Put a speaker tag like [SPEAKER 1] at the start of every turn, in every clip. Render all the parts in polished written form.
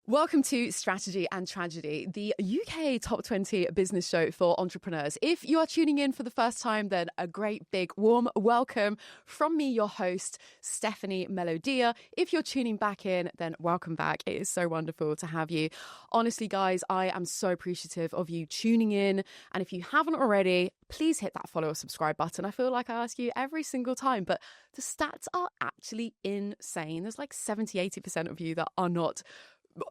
[SPEAKER 1] Welcome to Strategy and Tragedy, the UK top 20 business show for entrepreneurs. If you are tuning in for the first time, then a great big warm welcome from me, your host, Stephanie Melodia. If you're tuning back in, then welcome back. It is so wonderful to have you. Honestly, guys, I am so appreciative of you tuning in. And if you haven't already, please hit that follow or subscribe button. I feel like I ask you every single time, but the stats are actually insane. There's like 70-80% of you that are not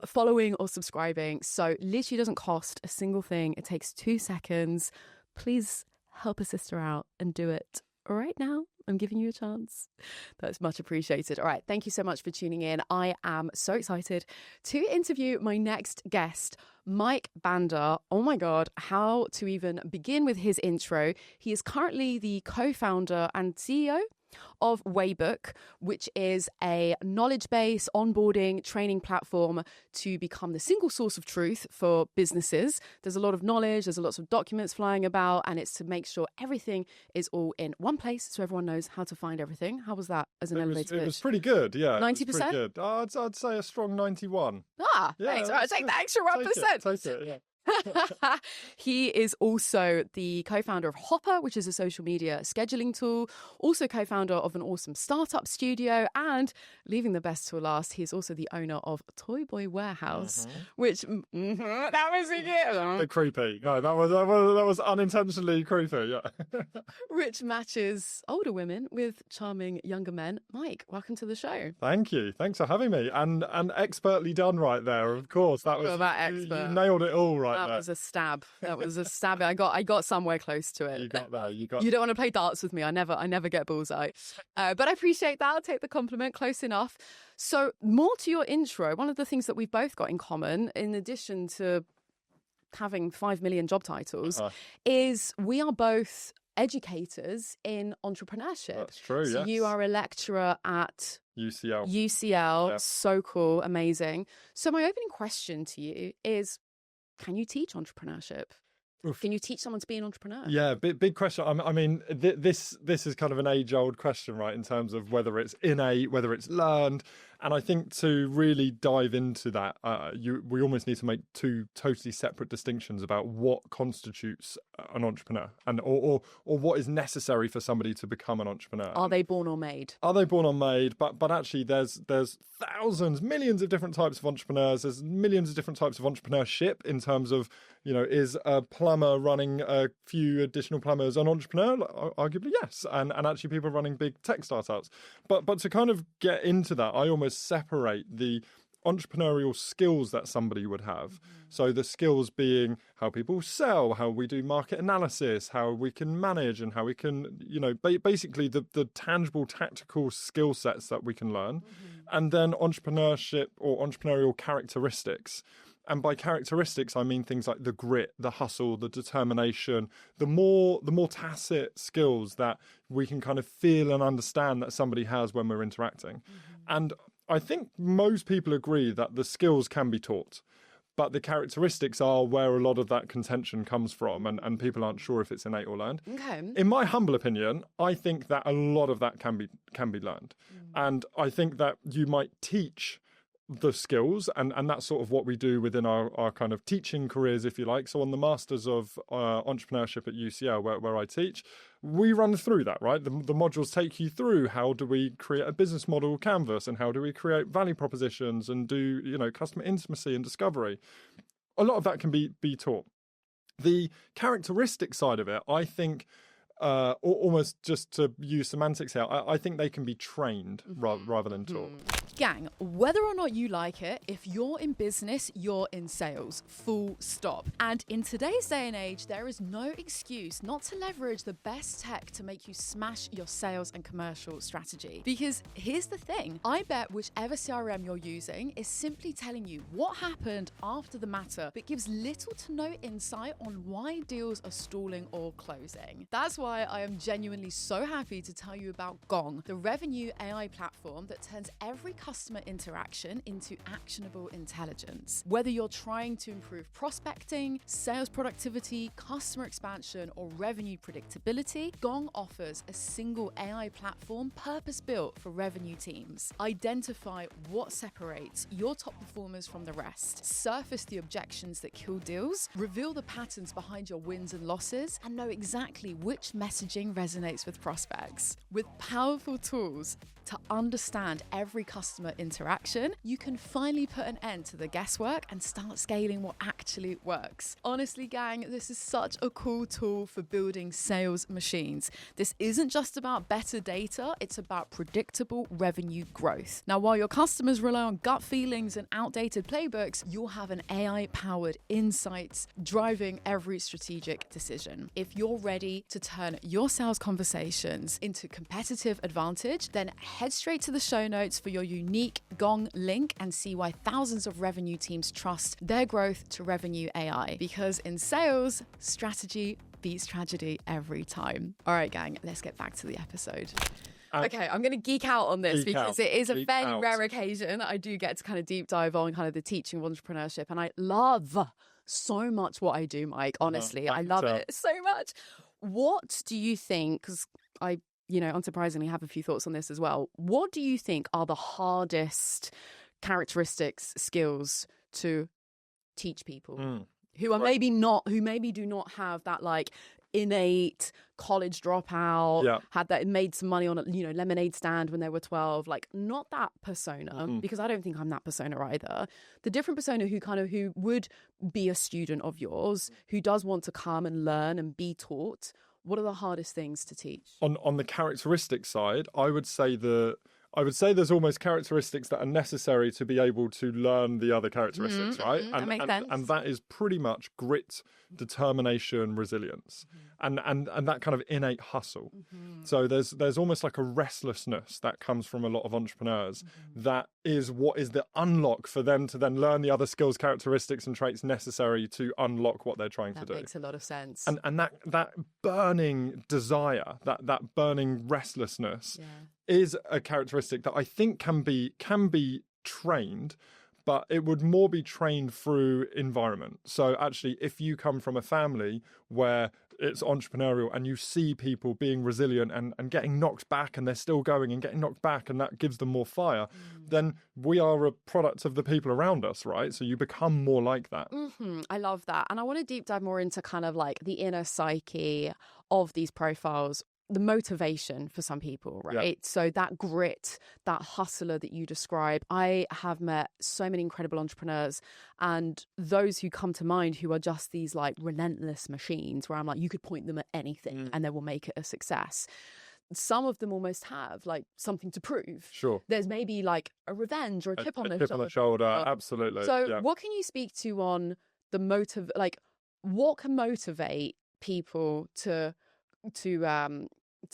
[SPEAKER 1] following or subscribing. So literally doesn't cost a single thing. It takes 2 seconds. Please help a sister out and do it right now. I'm giving you a chance. That's much appreciated. All right. Thank you so much for tuning in. I am so excited to interview my next guest, Mike Bandar. Oh my God, how to even begin with his intro. He is currently the co-founder and CEO of Waybook, which is a knowledge-based onboarding training platform to become the single source of truth for businesses. There's a lot of knowledge, there's lots of documents flying about, and it's to make sure everything is all in one place so everyone knows how to find everything. How was that as an elevator pitch?
[SPEAKER 2] It was pretty good, yeah.
[SPEAKER 1] 90%?
[SPEAKER 2] Pretty good. I'd say a strong 91.
[SPEAKER 1] Ah,
[SPEAKER 2] yeah,
[SPEAKER 1] thanks. All right, take the extra 1%.
[SPEAKER 2] Take it, yeah.
[SPEAKER 1] He is also the co-founder of Hopper, which is a social media scheduling tool, also co-founder of an awesome startup studio, and leaving the best till last, he is also the owner of Toy Boy Warehouse, which that was a
[SPEAKER 2] bit creepy. No, that was unintentionally creepy, yeah.
[SPEAKER 1] Which matches older women with charming younger men. Mike, welcome to the show.
[SPEAKER 2] Thank you. Thanks for having me. And expertly done right there, of course. That was
[SPEAKER 1] expert.
[SPEAKER 2] You nailed it all right.
[SPEAKER 1] That was a stab. That was a stab. I got somewhere close to it.
[SPEAKER 2] You got there. You don't
[SPEAKER 1] want to play darts with me. I never get bullseye. But I appreciate that. I'll take the compliment. Close enough. So more to your intro. One of the things that we've both got in common, in addition to having 5 million job titles, is we are both educators in entrepreneurship.
[SPEAKER 2] That's true.
[SPEAKER 1] So
[SPEAKER 2] yes.
[SPEAKER 1] you are a lecturer at
[SPEAKER 2] UCL.
[SPEAKER 1] Yep. So cool. Amazing. So my opening question to you is, can you teach entrepreneurship? Oof. Can you teach someone to be an entrepreneur?
[SPEAKER 2] Yeah, big question. I mean, this is kind of an age-old question, right, in terms of whether it's innate, whether it's learned. And I think to really dive into that, we almost need to make two totally separate distinctions about what constitutes an entrepreneur and or what is necessary for somebody to become an entrepreneur.
[SPEAKER 1] Are they born or made?
[SPEAKER 2] Are they born or made? But actually, there's thousands, millions of different types of entrepreneurs. There's millions of different types of entrepreneurship in terms of, is a plumber running a few additional plumbers an entrepreneur? Arguably, yes. And actually people running big tech startups. But to kind of get into that, I almost separate the entrepreneurial skills that somebody would have. So the skills being how people sell, how we do market analysis, how we can manage, and how we can, basically the tangible tactical skill sets that we can learn. And then entrepreneurship or entrepreneurial characteristics. And by characteristics, I mean things like the grit, the hustle, the determination, the more tacit skills that we can kind of feel and understand that somebody has when we're interacting. And I think most people agree that the skills can be taught, but the characteristics are where a lot of that contention comes from, and people aren't sure if it's innate or learned.
[SPEAKER 1] Okay.
[SPEAKER 2] In my humble opinion, I think that a lot of that can be learned. And I think that you might teach the skills, and that's sort of what we do within our kind of teaching careers, if you like. So on the Masters of Entrepreneurship at UCL, where I teach, we run through that, right? The modules take you through how do we create a business model canvas, and how do we create value propositions, and do, customer intimacy and discovery. A lot of that can be taught. The characteristic side of it, I think, almost just to use semantics here, I think they can be trained rather than taught.
[SPEAKER 1] Gang, whether or not you like it, if you're in business, you're in sales, full stop. And in today's day and age, there is no excuse not to leverage the best tech to make you smash your sales and commercial strategy. Because here's the thing, I bet whichever CRM you're using is simply telling you what happened after the matter, but gives little to no insight on why deals are stalling or closing. That's why I am genuinely so happy to tell you about Gong, the revenue AI platform that turns every customer interaction into actionable intelligence. Whether you're trying to improve prospecting, sales productivity, customer expansion, or revenue predictability, Gong offers a single AI platform purpose-built for revenue teams. Identify what separates your top performers from the rest, surface the objections that kill deals, reveal the patterns behind your wins and losses, and know exactly which messaging resonates with prospects. With powerful tools to understand every customer interaction, you can finally put an end to the guesswork and start scaling what actually works. Honestly, gang, this is such a cool tool for building sales machines. This isn't just about better data, it's about predictable revenue growth. Now, while your customers rely on gut feelings and outdated playbooks, you'll have an AI-powered insights driving every strategic decision. If you're ready to turn your sales conversations into competitive advantage, then head straight to the show notes for your unique Gong link and see why thousands of revenue teams trust their growth to revenue AI. Because in sales, strategy beats tragedy every time. All right, gang, let's get back to the episode. Okay, I'm going to geek out on this because it is a fairly rare occasion. I do get to kind of deep dive on kind of the teaching of entrepreneurship, and I love so much what I do, Mike. Honestly, I love it so much. What do you think, because I unsurprisingly have a few thoughts on this as well. What do you think are the hardest characteristics, skills to teach people who are maybe do not have that like innate college dropout, had that, made some money on a lemonade stand when they were 12, like not that persona, because I don't think I'm that persona either. The different persona who would be a student of yours, who does want to come and learn and be taught. What are the hardest things to teach? On
[SPEAKER 2] the characteristic side, I would say there's almost characteristics that are necessary to be able to learn the other characteristics, right?
[SPEAKER 1] That makes sense.
[SPEAKER 2] And that is pretty much grit, determination, resilience, and that kind of innate hustle. So there's almost like a restlessness that comes from a lot of entrepreneurs that is what is the unlock for them to then learn the other skills, characteristics, and traits necessary to unlock what they're trying to do.
[SPEAKER 1] That makes a lot of sense.
[SPEAKER 2] And that burning desire, that burning restlessness is a characteristic that I think can be trained, but it would more be trained through environment. So actually, if you come from a family where it's entrepreneurial and you see people being resilient and getting knocked back and they're still going and getting knocked back and that gives them more fire, then we are a product of the people around us, right? So you become more like that.
[SPEAKER 1] I love that. And I want to deep dive more into kind of like the inner psyche of these profiles, the motivation for some people, right? Yeah. So that grit, that hustler that you describe, I have met so many incredible entrepreneurs, and those who come to mind who are just these like relentless machines where I'm like, you could point them at anything and they will make it a success. Some of them almost have like something to prove.
[SPEAKER 2] Sure.
[SPEAKER 1] There's maybe like a revenge or a chip on the
[SPEAKER 2] shoulder. Absolutely.
[SPEAKER 1] So what can you speak to on the motive, like what can motivate people to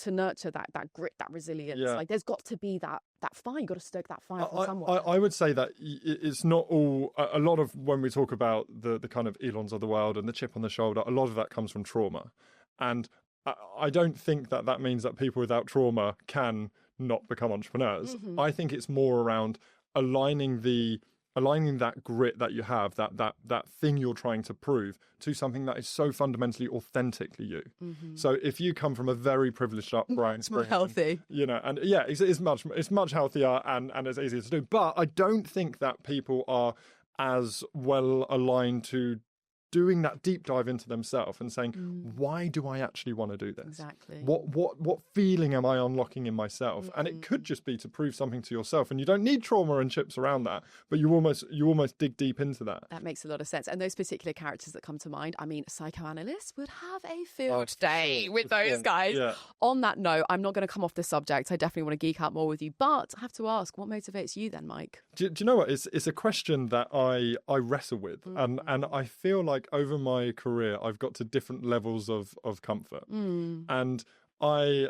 [SPEAKER 1] nurture that grit, that resilience? Like there's got to be that fire. You got to stoke that fire from somewhere.
[SPEAKER 2] I would say that it's not all. A lot of when we talk about the kind of Elons of the world and the chip on the shoulder, a lot of that comes from trauma, and I don't think that means that people without trauma can not become entrepreneurs. I think it's more around aligning that grit that you have, that thing you're trying to prove, to something that is so fundamentally authentically you. So if you come from a very privileged upbringing,
[SPEAKER 1] it's more healthy,
[SPEAKER 2] and it's much healthier and it's easier to do. But I don't think that people are as well aligned to doing that deep dive into themselves and saying, why do I actually want to do this?
[SPEAKER 1] Exactly.
[SPEAKER 2] What feeling am I unlocking in myself? And it could just be to prove something to yourself, and you don't need trauma and chips around that, but you almost dig deep into that.
[SPEAKER 1] That makes a lot of sense. And those particular characters that come to mind, I mean, psychoanalysts would have a field day with those guys. Yeah. On that note, I'm not going to come off the subject. I definitely want to geek out more with you, but I have to ask, what motivates you then, Mike?
[SPEAKER 2] Do you know what? It's a question that I wrestle with, and I feel like over my career I've got to different levels of comfort, and I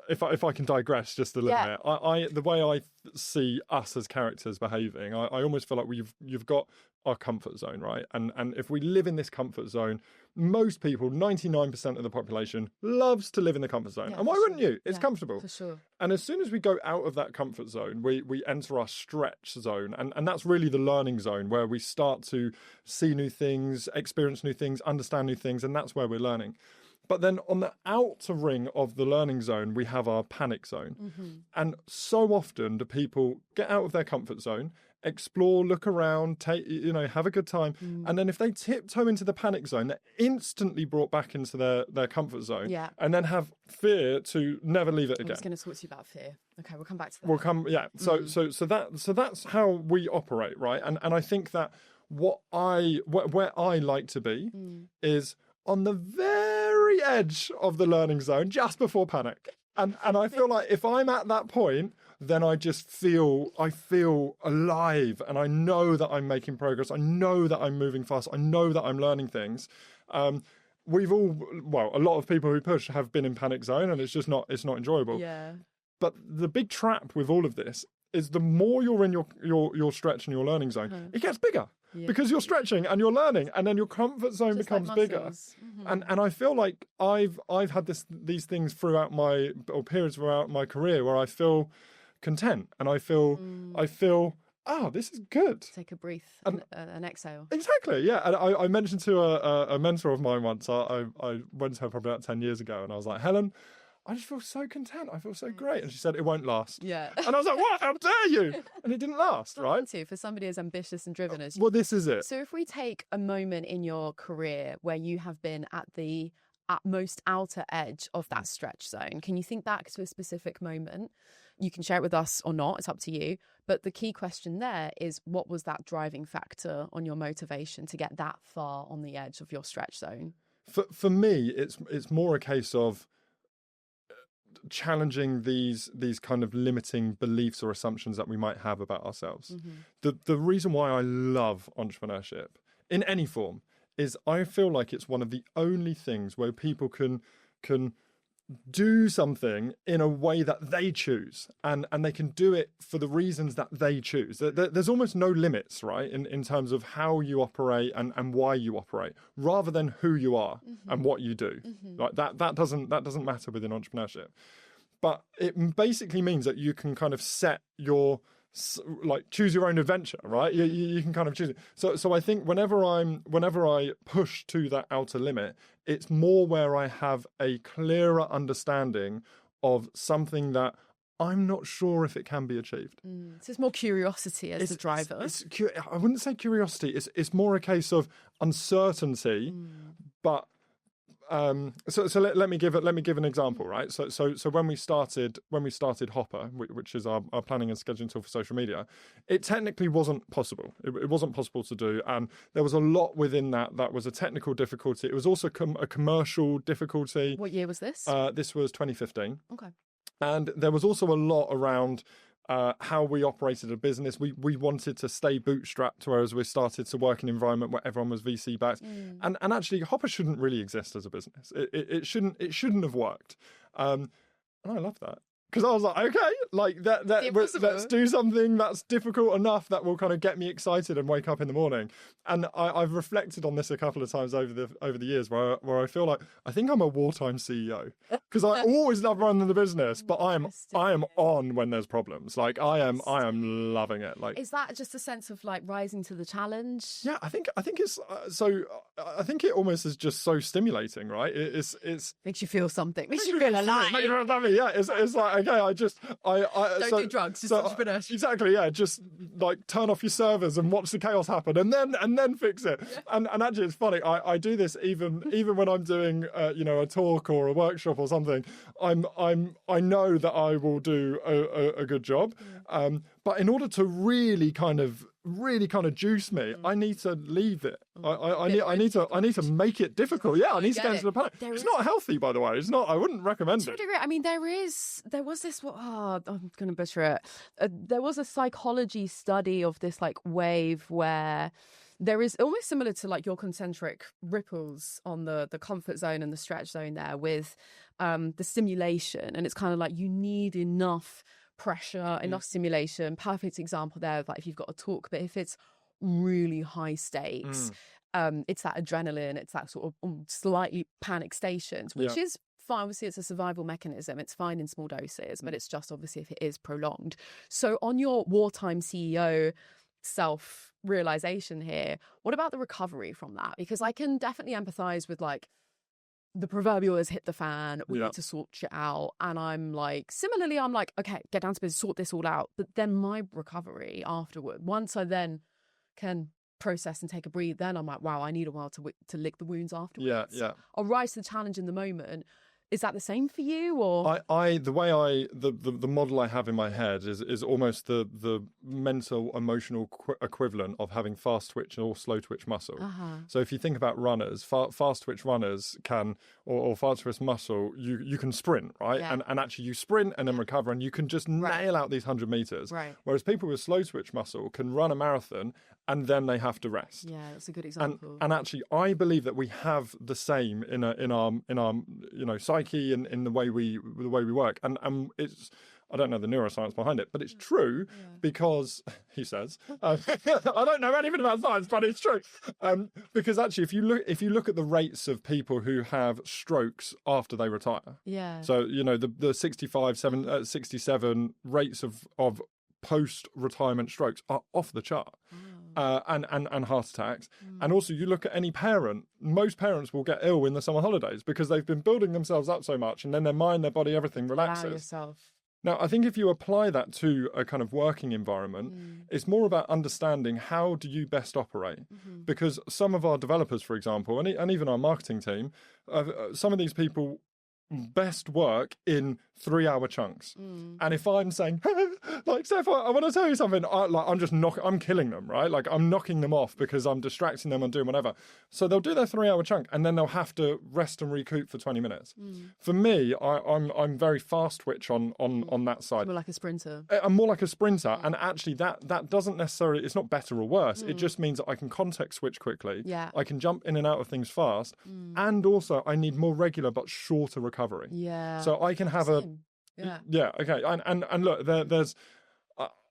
[SPEAKER 2] if I can digress just a little bit, I the way I see us as characters behaving, I almost feel like you've got our comfort zone, right? And if we live in this comfort zone, most people, 99% of the population, loves to live in the comfort zone.
[SPEAKER 1] Yeah,
[SPEAKER 2] and why wouldn't you? It's comfortable.
[SPEAKER 1] For sure.
[SPEAKER 2] And as soon as we go out of that comfort zone, we enter our stretch zone. And that's really the learning zone, where we start to see new things, experience new things, understand new things, and that's where we're learning. But then on the outer ring of the learning zone, we have our panic zone. Mm-hmm. And so often do people get out of their comfort zone, explore, look around, have a good time. And then if they tiptoe into the panic zone, they're instantly brought back into their comfort zone.
[SPEAKER 1] Yeah.
[SPEAKER 2] And then have fear to never leave it again.
[SPEAKER 1] I was going to talk to you about fear. Okay, we'll come back to that.
[SPEAKER 2] So that's how we operate, right? And I think that where I like to be is on the very edge of the learning zone, just before panic. And I feel like if I'm at that point, then I feel alive, and I know that I'm making progress. I know that I'm moving fast. I know that I'm learning things. A lot of people who push have been in panic zone, and it's not enjoyable.
[SPEAKER 1] Yeah.
[SPEAKER 2] But the big trap with all of this is the more you're in your stretch and your learning zone, it gets bigger. Yeah. Because you're stretching and you're learning, and then your comfort zone becomes bigger. Mm-hmm. And I feel like I've had these things periods throughout my career where I feel content, and I feel this is good.
[SPEAKER 1] Take a breath and an exhale.
[SPEAKER 2] Exactly, yeah. And I mentioned to a mentor of mine once, I went to her probably about 10 years ago, and I was like, Helen, I just feel so content. I feel so great. And she said, it won't last.
[SPEAKER 1] Yeah.
[SPEAKER 2] And I was like, what? How dare you? And it didn't last, right?
[SPEAKER 1] For somebody as ambitious and driven as you.
[SPEAKER 2] Well, this is it.
[SPEAKER 1] So if we take a moment in your career where you have been at the most outer edge of that stretch zone, can you think back to a specific moment? You can share it with us or not. It's up to you. But the key question there is, what was that driving factor on your motivation to get that far on the edge of your stretch zone?
[SPEAKER 2] For me, it's more a case of challenging these kind of limiting beliefs or assumptions that we might have about ourselves. Mm-hmm. The reason why I love entrepreneurship in any form is I feel like it's one of the only things where people can do something in a way that they choose, and they can do it for the reasons that they choose. There's almost no limits, right, in terms of how you operate and why you operate, rather than who you are and what you do. Like that doesn't matter within entrepreneurship. But it basically means that you can kind of set your, like, choose your own adventure, right? You can kind of choose it. So I think whenever I push to that outer limit, it's more where I have a clearer understanding of something that I'm not sure if it can be achieved.
[SPEAKER 1] So it's more curiosity as the driver.
[SPEAKER 2] I wouldn't say curiosity. It's more a case of uncertainty, but. So let me give an example, right? So when we started Hopper, which is our planning and scheduling tool for social media, it technically wasn't possible. It wasn't possible to do, and there was a lot within that was a technical difficulty. It was also a commercial difficulty.
[SPEAKER 1] What year was this?
[SPEAKER 2] This was 2015.
[SPEAKER 1] Okay.
[SPEAKER 2] And there was also a lot around how we operated a business. We wanted to stay bootstrapped, whereas we started to work in an environment where everyone was VC backed. And actually, Hopper shouldn't really exist as a business. It shouldn't have worked. And I love that. Because I was like, okay, like let's do something that's difficult enough that will kind of get me excited and wake up in the morning. And I've reflected on this a couple of times over the years, where I feel like I think I'm a wartime CEO, because I always love running the business, but I am on when there's problems. Like I am loving it. Like,
[SPEAKER 1] is that just a sense of like rising to the challenge?
[SPEAKER 2] Yeah, I think it's so. I think it almost is just so stimulating, right? It's
[SPEAKER 1] makes you feel something. Makes you feel alive.
[SPEAKER 2] Yeah, it's like. Okay, I
[SPEAKER 1] don't do drugs, just entrepreneurship.
[SPEAKER 2] Exactly, yeah. Just like turn off your servers and watch the chaos happen, and then fix it. Yeah. And actually, it's funny. I do this even when I'm doing a talk or a workshop or something. I know that I will do a good job. Yeah. But in order to really kind of juice me, I need to leave it. I need to make it difficult. Yeah, I need to get into the panic. It's not healthy, by the way. It's not. I wouldn't recommend it.
[SPEAKER 1] I mean, there was this. I'm going to butcher it. There was a psychology study of this like wave where there is almost similar to like your concentric ripples on the comfort zone and the stretch zone there with the stimulation. And it's kind of like you need enough pressure, enough stimulation. Perfect example there of like if you've got a talk, but if it's really high stakes, it's that adrenaline, it's that sort of slightly panic stations, which is fine. Obviously, it's a survival mechanism. It's fine in small doses, but it's just obviously if it is prolonged. So on your wartime CEO self-realization here, what about the recovery from that? Because I can definitely empathize with like the proverbial has hit the fan, we need to sort shit out. And I'm like, similarly, I'm like, okay, get down to business, sort this all out. But then my recovery afterward, once I then can process and take a breathe, then I'm like, wow, I need a while to lick the wounds afterwards. I'll rise to the challenge in the moment. Is that the same for you, or
[SPEAKER 2] the model I have in my head is almost the mental emotional equivalent of having fast twitch or slow twitch muscle. So if you think about runners, fast twitch runners can or fast twitch muscle, you can sprint, right? And actually you sprint and then recover, and you can just nail out these 100 meters. Whereas people with slow twitch muscle can run a marathon and then they have to rest.
[SPEAKER 1] Yeah, that's a good example.
[SPEAKER 2] And actually, I believe that we have the same in our psyche and in the way we work. And it's, I don't know the neuroscience behind it, but it's true because he says I don't know anything about science, but it's true because actually, if you look at the rates of people who have strokes after they retire, so the 67 rates of post-retirement strokes are off the chart. And heart attacks. And also you look at any parent, most parents will get ill in the summer holidays because they've been building themselves up so much, and then their mind, their body, everything relaxes.
[SPEAKER 1] Allow yourself.
[SPEAKER 2] Now, I think if you apply that to a kind of working environment, it's more about understanding how do you best operate. Because some of our developers, for example, and even our marketing team, some of these people best work in 3-hour chunks. And if I'm saying, like, Steph, I want to tell you something, I'm killing them, right? Like, I'm knocking them off because I'm distracting them and doing whatever. So they'll do their 3-hour chunk and then they'll have to rest and recoup for 20 minutes. For me, I'm very fast twitch on that side.
[SPEAKER 1] More like a sprinter.
[SPEAKER 2] I'm more like a sprinter. And actually that doesn't necessarily, it's not better or worse. It just means that I can context switch quickly. I can jump in and out of things fast. And also I need more regular but shorter recovery. So I can have okay. And look, there's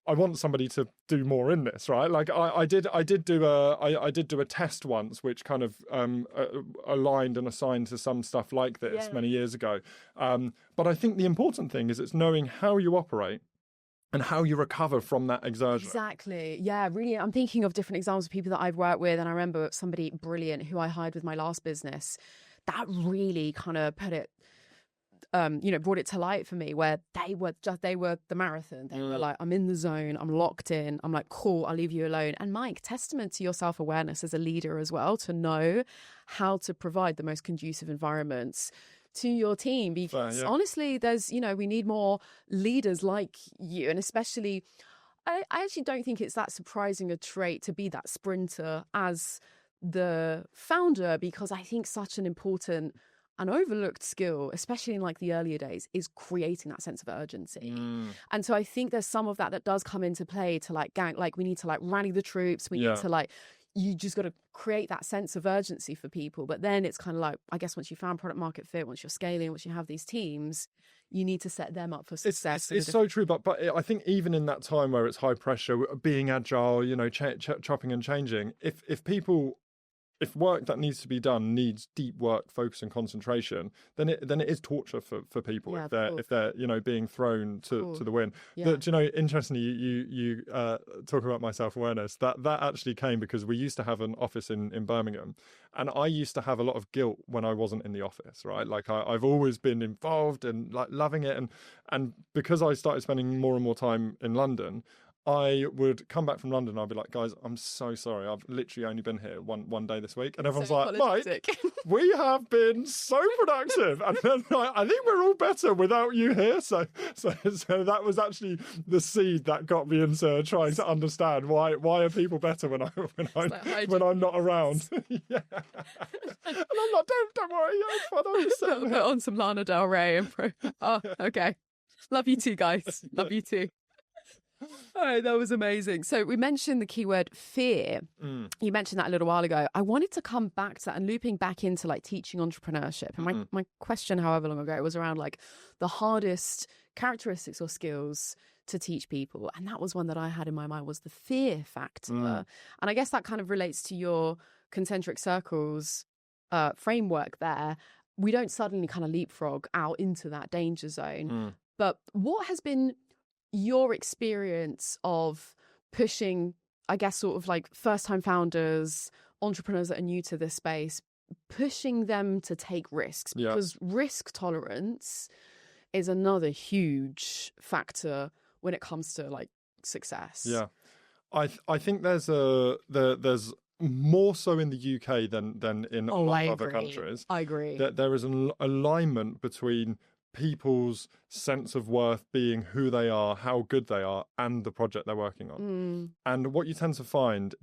[SPEAKER 2] I want somebody to do more in this, right? Like I did do a test once, which kind of aligned and assigned to some stuff like this many years ago. But I think the important thing is it's knowing how you operate and how you recover from that exertion.
[SPEAKER 1] Exactly. Yeah, really. I'm thinking of different examples of people that I've worked with, and I remember somebody brilliant who I hired with my last business that really kind of put it. Brought it to light for me, where they were the marathon. They were like, I'm in the zone, I'm locked in, I'm like, cool, I'll leave you alone. And Mike, testament to your self-awareness as a leader as well, to know how to provide the most conducive environments to your team. Because honestly, there's, we need more leaders like you. And especially, I actually don't think it's that surprising a trait to be that sprinter as the founder, because I think such an important an overlooked skill, especially in like the earlier days, is creating that sense of urgency. And so I think there's some of that does come into play to like we need to like rally the troops. We need to like, you just got to create that sense of urgency for people. But then it's kind of like, I guess once you found product market fit, once you're scaling, once you have these teams, you need to set them up for success.
[SPEAKER 2] It's so true. But I think even in that time where it's high pressure, being agile, chopping and changing, if work that needs to be done needs deep work, focus and concentration, then it is torture for people if they're being thrown to the wind. But interestingly, you talk about my self-awareness. That actually came because we used to have an office in Birmingham, and I used to have a lot of guilt when I wasn't in the office. Right, like I've always been involved and like loving it, and because I started spending more and more time in London, I would come back from London and I'd be like, guys, I'm so sorry. I've literally only been here one day this week. And everyone's like, Mike, we have been so productive. And then I think we're all better without you here. So that was actually the seed that got me into trying to understand why are people better when I'm not around. And I'm like, don't worry.
[SPEAKER 1] Put on some Lana Del Rey. Okay. Love you too, guys. Love you too. All right, that was amazing. So we mentioned the keyword fear. You mentioned that a little while ago. I wanted to come back to that and looping back into like teaching entrepreneurship. And my question, however long ago, was around like the hardest characteristics or skills to teach people. And that was one that I had in my mind, was the fear factor. And I guess that kind of relates to your concentric circles framework there. We don't suddenly kind of leapfrog out into that danger zone. But what has been your experience of pushing, I guess, sort of like first-time founders, entrepreneurs that are new to this space, pushing them to take risks? Because risk tolerance is another huge factor when it comes to like success.
[SPEAKER 2] Yeah, I think there's more so in the UK than in other countries.
[SPEAKER 1] I agree.
[SPEAKER 2] That there is an alignment between people's sense of worth being who they are, how good they are, and the project they're working on. And what you tend to find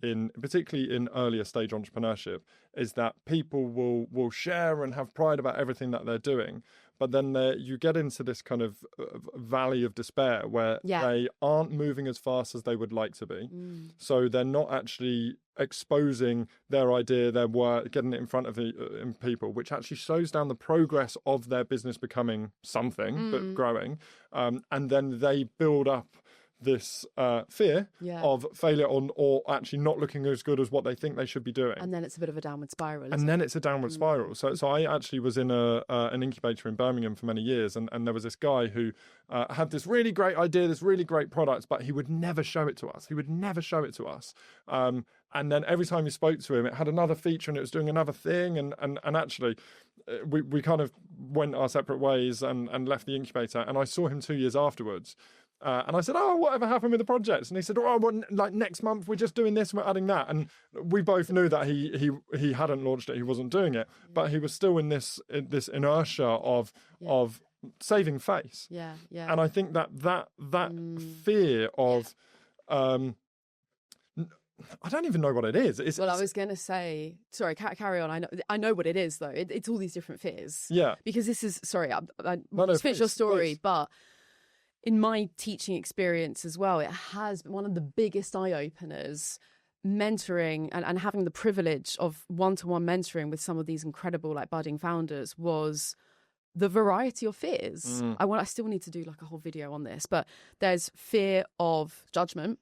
[SPEAKER 2] particularly in earlier stage entrepreneurship, is that people will share and have pride about everything that they're doing. But then you get into this kind of valley of despair where they aren't moving as fast as they would like to be. So they're not actually exposing their idea, their work, getting it in front of people, which actually slows down the progress of their business becoming something, but growing. And then they build up this fear of failure or actually not looking as good as what they think they should be doing.
[SPEAKER 1] And then it's a bit of a downward spiral.
[SPEAKER 2] It's a downward spiral. So I actually was in an incubator in Birmingham for many years, and there was this guy who had this really great idea, this really great product, but he would never show it to us. And then every time you spoke to him, it had another feature and it was doing another thing. And actually, we kind of went our separate ways and left the incubator. And I saw him 2 years afterwards. And I said, "Oh, whatever happened with the projects?" And he said, "Oh, well, like next month we're just doing this and we're adding that." And we both knew that he hadn't launched it, he wasn't doing it, but he was still in this inertia of saving face.
[SPEAKER 1] Yeah.
[SPEAKER 2] And I think that fear of, I don't even know what it is.
[SPEAKER 1] I was going to say, sorry, carry on. I know what it is though. It's all these different fears.
[SPEAKER 2] Yeah.
[SPEAKER 1] Because this is, sorry, just finish your story, but in my teaching experience as well, it has been one of the biggest eye-openers, mentoring and having the privilege of one-to-one mentoring with some of these incredible like budding founders, was the variety of fears. I still need to do like a whole video on this, but there's fear of judgment.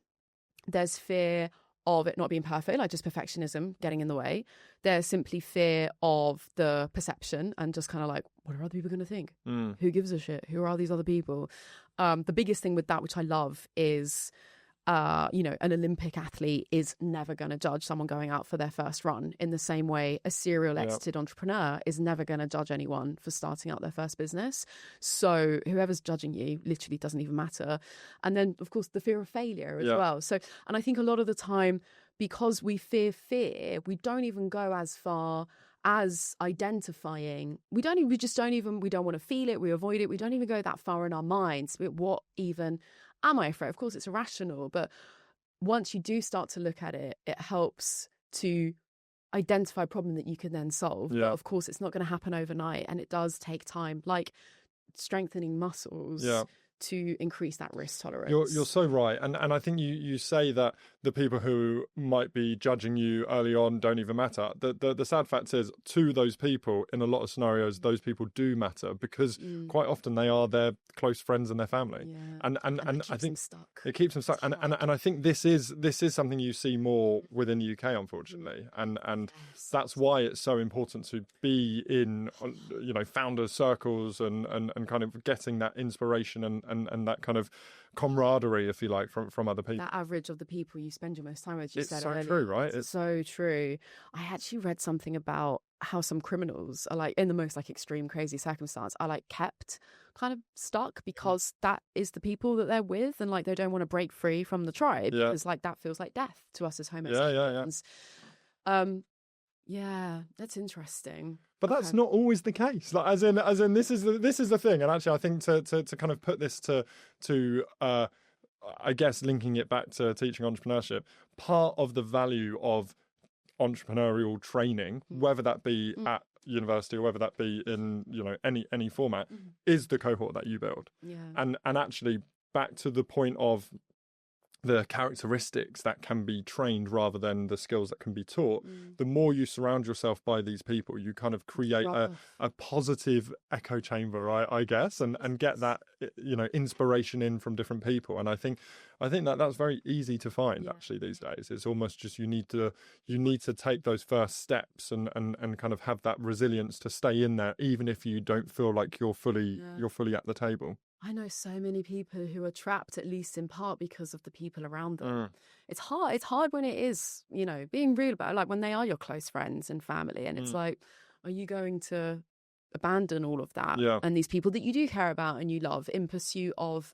[SPEAKER 1] There's fear of it not being perfect, like just perfectionism getting in the way. There's simply fear of the perception and just kind of like, what are other people going to think? Who gives a shit? Who are these other people? The biggest thing with that, which I love, is an Olympic athlete is never going to judge someone going out for their first run in the same way a serial exited entrepreneur is never going to judge anyone for starting out their first business. So whoever's judging you literally doesn't even matter. And then, of course, the fear of failure as well. So, and I think a lot of the time, because we fear fear, we don't even go as far as identifying. We don't want to feel it. We avoid it. We don't even go that far in our minds. What even am I afraid? Of course, it's irrational, but once you do start to look at it, it helps to identify a problem that you can then solve. But of course, it's not going to happen overnight, and it does take time, like strengthening muscles to increase that risk tolerance.
[SPEAKER 2] You're so right. And I think you say that the people who might be judging you early on don't even matter. The sad fact is, to those people, in a lot of scenarios, those people do matter, because quite often they are their close friends and their family. And I think it keeps them stuck. And I think this is something you see more within the UK, unfortunately. And that's why it's so important to be in founders circles and kind of getting that inspiration and that kind of camaraderie, if you like, from other people.
[SPEAKER 1] That average of the people you spend your most time with,
[SPEAKER 2] it's
[SPEAKER 1] said
[SPEAKER 2] so
[SPEAKER 1] earlier.
[SPEAKER 2] true, right?
[SPEAKER 1] It's so true. I actually read something about how some criminals are like, in the most like extreme crazy circumstance, are like kept kind of stuck because that is the people that they're with, and like they don't want to break free from the tribe because like that feels like death to us as Homo sapiens. Yeah, that's interesting.
[SPEAKER 2] But that's not always the case. Like, as in, this is the thing. And actually, I think to kind of put this to I guess linking it back to teaching entrepreneurship, part of the value of entrepreneurial training, whether that be at university or whether that be in any format, is the cohort that you build. And actually, back to the point of the characteristics that can be trained rather than the skills that can be taught, the more you surround yourself by these people, you kind of create a positive echo chamber, I guess, and get that, you know, inspiration in from different people. And I think that that's very easy to find actually these days. It's almost just you need to take those first steps and kind of have that resilience to stay in there, even if you don't feel like you're fully at the table.
[SPEAKER 1] I know so many people who are trapped, at least in part, because of the people around them. It's hard. It's hard when it is, you know, being real about it, like when they are your close friends and family. And it's like, are you going to abandon all of that and these people that you do care about and you love in pursuit of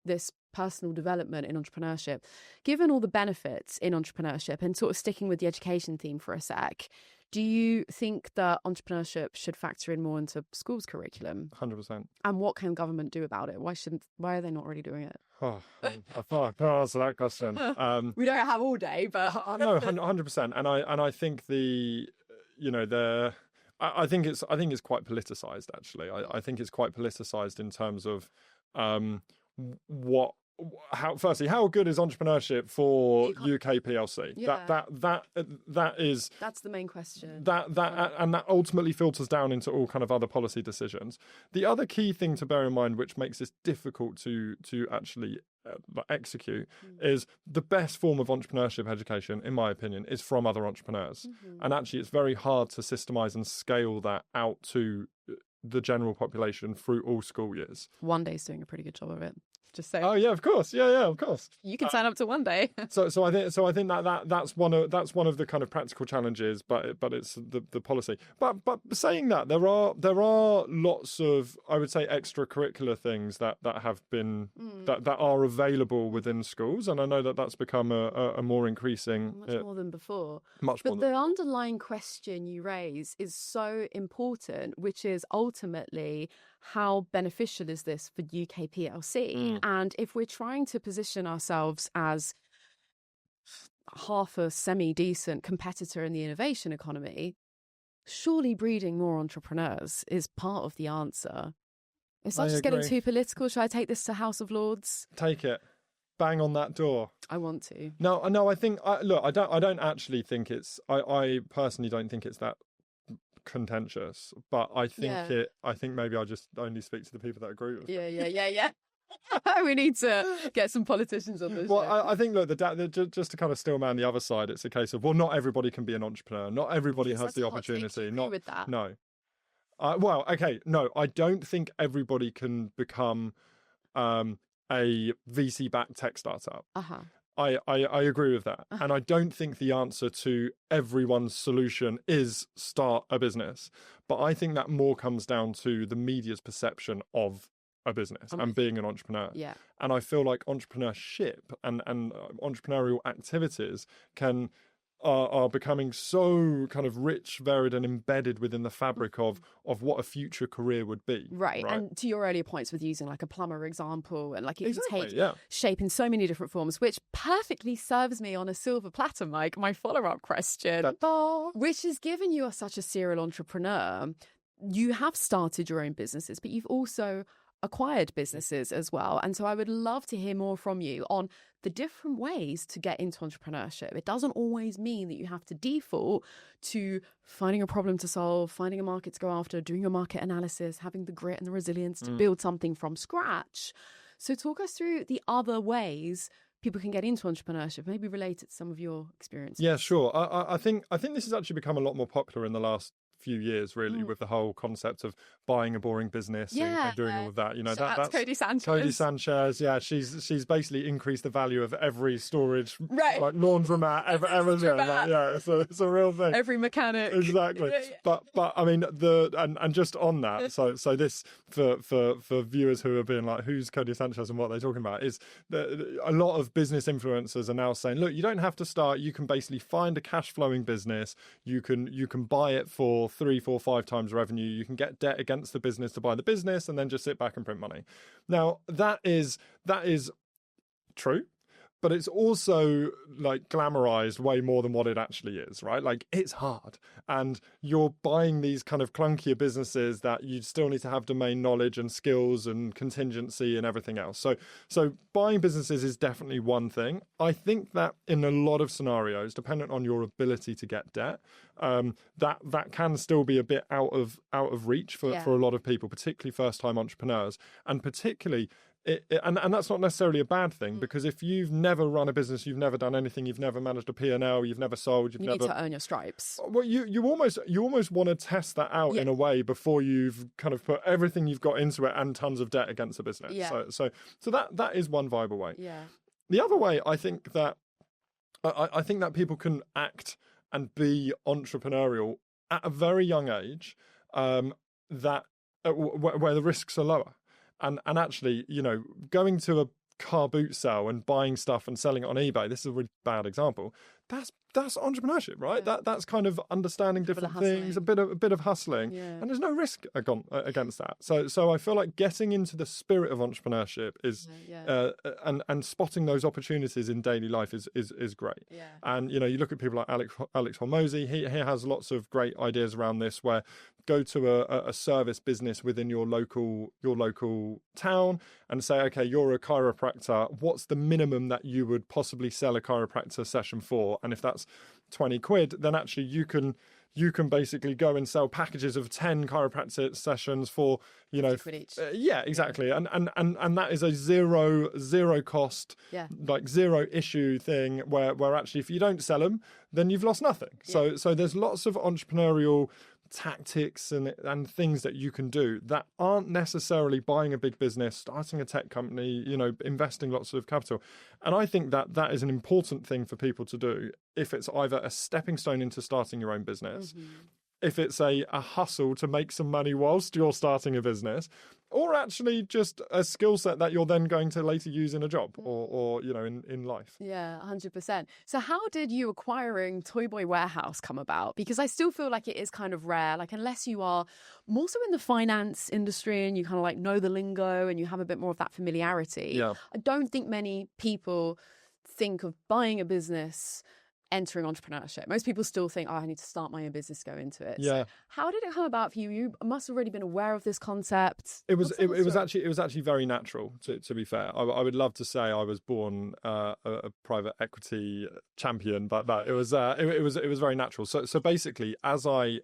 [SPEAKER 1] this personal development in entrepreneurship? Given all the benefits in entrepreneurship, and sort of sticking with the education theme for a sec, do you think that entrepreneurship should factor in more into schools' curriculum?
[SPEAKER 2] 100%.
[SPEAKER 1] And what can government do about it? Why are they not already doing it?
[SPEAKER 2] Oh, I can't answer that question.
[SPEAKER 1] We don't have all day, but
[SPEAKER 2] no, 100%. And I think I think it's quite politicized actually. I think it's quite politicized in terms of how good is entrepreneurship for UK PLC?
[SPEAKER 1] That's the main question.
[SPEAKER 2] And that ultimately filters down into all kind of other policy decisions. The other key thing to bear in mind, which makes this difficult to actually execute, is the best form of entrepreneurship education, in my opinion, is from other entrepreneurs. And actually, it's very hard to systemize and scale that out to the general population through all school years.
[SPEAKER 1] One Day's doing a pretty good job of it. Just say.
[SPEAKER 2] Oh yeah, of course. Yeah, of course.
[SPEAKER 1] You can sign up to One Day.
[SPEAKER 2] so I think that's one of the kind of practical challenges, but it's the policy. But saying that, there are lots of, I would say, extracurricular things that have been that are available within schools, and I know that that's become a more increasing,
[SPEAKER 1] much more than before.
[SPEAKER 2] But
[SPEAKER 1] the underlying question you raise is so important, which is ultimately, how beneficial is this for UK PLC? And if we're trying to position ourselves as half a semi-decent competitor in the innovation economy, surely breeding more entrepreneurs is part of the answer. It's not just getting too political. Should I take this to House of Lords?
[SPEAKER 2] Take it. Bang on that door.
[SPEAKER 1] I want to.
[SPEAKER 2] No, I think, I don't actually think it's, I personally don't think it's that contentious, but I think maybe I just only speak to the people that agree with me.
[SPEAKER 1] Yeah. We need to get some politicians on this.
[SPEAKER 2] Well, I think, look, just to kind of still man the other side, it's a case of, well, not everybody can be an entrepreneur. Not everybody has the opportunity.
[SPEAKER 1] Not with that.
[SPEAKER 2] No. Well, okay, no, I don't think everybody can become a VC-backed tech startup. I agree with that. And I don't think the answer to everyone's solution is start a business. But I think that more comes down to the media's perception of a business and being an entrepreneur.
[SPEAKER 1] Yeah.
[SPEAKER 2] And I feel like entrepreneurship and entrepreneurial activities are becoming so kind of rich, varied, and embedded within the fabric of what a future career would be.
[SPEAKER 1] Right. And to your earlier points with using like a plumber example, and like it
[SPEAKER 2] exactly,
[SPEAKER 1] can take shape in so many different forms, which perfectly serves me on a silver platter, Mike, my follow-up question, which has given you such a serial entrepreneur. You have started your own businesses, but you've also acquired businesses as well. And so I would love to hear more from you on the different ways to get into entrepreneurship. It doesn't always mean that you have to default to finding a problem to solve, finding a market to go after, doing your market analysis, having the grit and the resilience to build something from scratch. So talk us through the other ways people can get into entrepreneurship, maybe related to some of your experiences.
[SPEAKER 2] Yeah, sure. I think this has actually become a lot more popular in the last few years, really, with the whole concept of buying a boring business and doing all of that. You know, that's
[SPEAKER 1] Cody Sanchez.
[SPEAKER 2] Cody Sanchez, yeah, she's basically increased the value of every storage, like laundromat, everything. Like, yeah, it's a real thing.
[SPEAKER 1] Every mechanic,
[SPEAKER 2] exactly. But I mean and just on that, so this for viewers who are being like, who's Cody Sanchez and what they're talking about, is that a lot of business influencers are now saying, look, you don't have to start. You can basically find a cash flowing business. You can buy it for 3, 4, 5 times revenue. You can get debt against the business to buy the business and then just sit back and print money. Now, that is true, but it's also like glamorized way more than what it actually is, right? Like it's hard, and you're buying these kind of clunkier businesses that you still need to have domain knowledge and skills and contingency and everything else. So buying businesses is definitely one thing. I think that in a lot of scenarios, dependent on your ability to get debt, that can still be a bit out of reach for a lot of people, particularly first-time entrepreneurs, and particularly. And that's not necessarily a bad thing, because if you've never run a business, you've never done anything, you've never managed a P&L, you've never sold, you
[SPEAKER 1] need to earn your stripes.
[SPEAKER 2] Well, you almost want to test that out in a way before you've kind of put everything you've got into it and tons of debt against the business.
[SPEAKER 1] Yeah.
[SPEAKER 2] So that is one viable way.
[SPEAKER 1] Yeah.
[SPEAKER 2] The other way, I think that people can act and be entrepreneurial at a very young age, that where the risks are lower. And actually, you know, going to a car boot sale and buying stuff and selling it on eBay, this is a really bad example. That's entrepreneurship, right?
[SPEAKER 1] Yeah.
[SPEAKER 2] That's kind of understanding different things, a bit of hustling, and there's no risk against that. So I feel like getting into the spirit of entrepreneurship is, and spotting those opportunities in daily life is great. Yeah. And you know, you look at people like Alex Hormozy. He has lots of great ideas around this, where go to a service business within your local town and say, okay, you're a chiropractor. What's the minimum that you would possibly sell a chiropractor session for? And if that's 20 quid, then actually you can basically go and sell packages of 10 chiropractic sessions for, you know, exactly. And that is a zero cost, like zero issue thing where actually if you don't sell them, then you've lost nothing. So there's lots of entrepreneurial tactics and things that you can do that aren't necessarily buying a big business, starting a tech company, you know, investing lots of capital. And I think that is an important thing for people to do if it's either a stepping stone into starting your own business, if it's a hustle to make some money whilst you're starting a business, or actually just a skill set that you're then going to later use in a job or you know, in life.
[SPEAKER 1] Yeah, 100%. So how did you acquiring Toy Boy Warehouse come about? Because I still feel like it is kind of rare, like unless you are more so in the finance industry and you kind of like know the lingo and you have a bit more of that familiarity. I don't think many people think of buying a business, entering entrepreneurship. Most people still think, I need to start my own business, go into it. So how did it come about for you? You must have already been aware of this concept.
[SPEAKER 2] It was actually very natural, to be fair. I would love to say I was born a private equity champion, but it was very natural. So basically, as I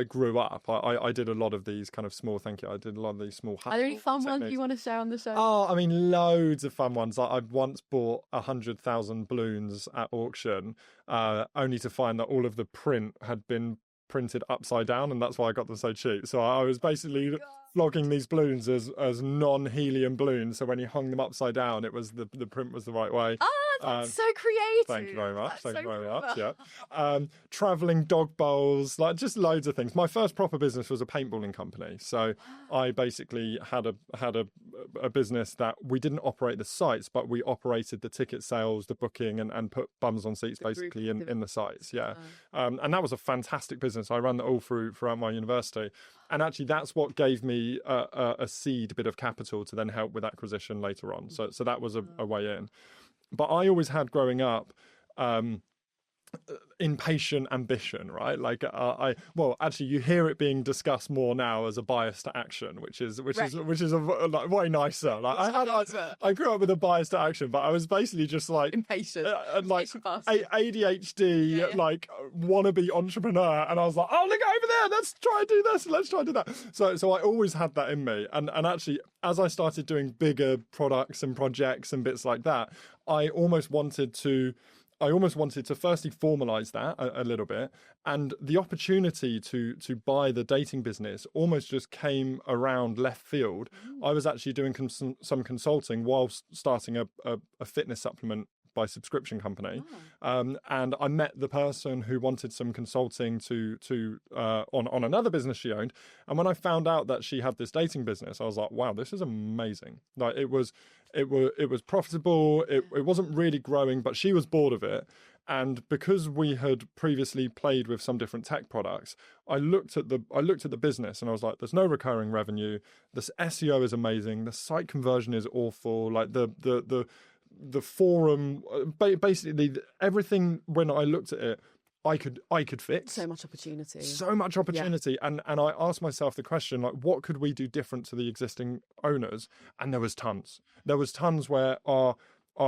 [SPEAKER 2] grew up, I did a lot of these kind of small I did a lot of these small
[SPEAKER 1] Are there any fun ones you want to share on the show?
[SPEAKER 2] Oh, I mean, loads of fun ones. I once bought 100,000 balloons at auction, only to find that all of the print had been printed upside down, and that's why I got them so cheap. So I was basically flogging these balloons as non-helium balloons, so when you hung them upside down, it was the print was the right way.
[SPEAKER 1] That's so creative.
[SPEAKER 2] Thank you very much. Yeah. Traveling dog bowls, like just loads of things. My first proper business was a paintballing company. So I basically had a business that we didn't operate the sites, but we operated the ticket sales, the booking, and put bums on seats basically in the sites. Yeah. And that was a fantastic business. I ran that all throughout my university. And actually, that's what gave me a seed bit of capital to then help with acquisition later on. So that was a way in. But I always had growing up impatient ambition, right? Like actually, you hear it being discussed more now as a bias to action, which is like way nicer. Like I grew up with a bias to action, but I was basically just like
[SPEAKER 1] impatient,
[SPEAKER 2] like ADHD, like wannabe entrepreneur, and I was like, oh, look over there, let's try and do this, let's try and do that. So I always had that in me, and actually, as I started doing bigger products and projects and bits like that, I almost wanted to firstly formalize that a little bit, and the opportunity to buy the dating business almost just came around left field. I was actually doing some consulting whilst starting a fitness supplement by subscription company, and I met the person who wanted some consulting on another business she owned. And when I found out that she had this dating business, I was like, wow, this is amazing. Like it was profitable. It wasn't really growing, but she was bored of it. And because we had previously played with some different tech products, I looked at the business and I was like, there's no recurring revenue. This SEO is amazing. The site conversion is awful. Like the the forum, basically everything. When I looked at it, I could fix.
[SPEAKER 1] So much opportunity.
[SPEAKER 2] And I asked myself the question, like, what could we do different to the existing owners? And there was tons where our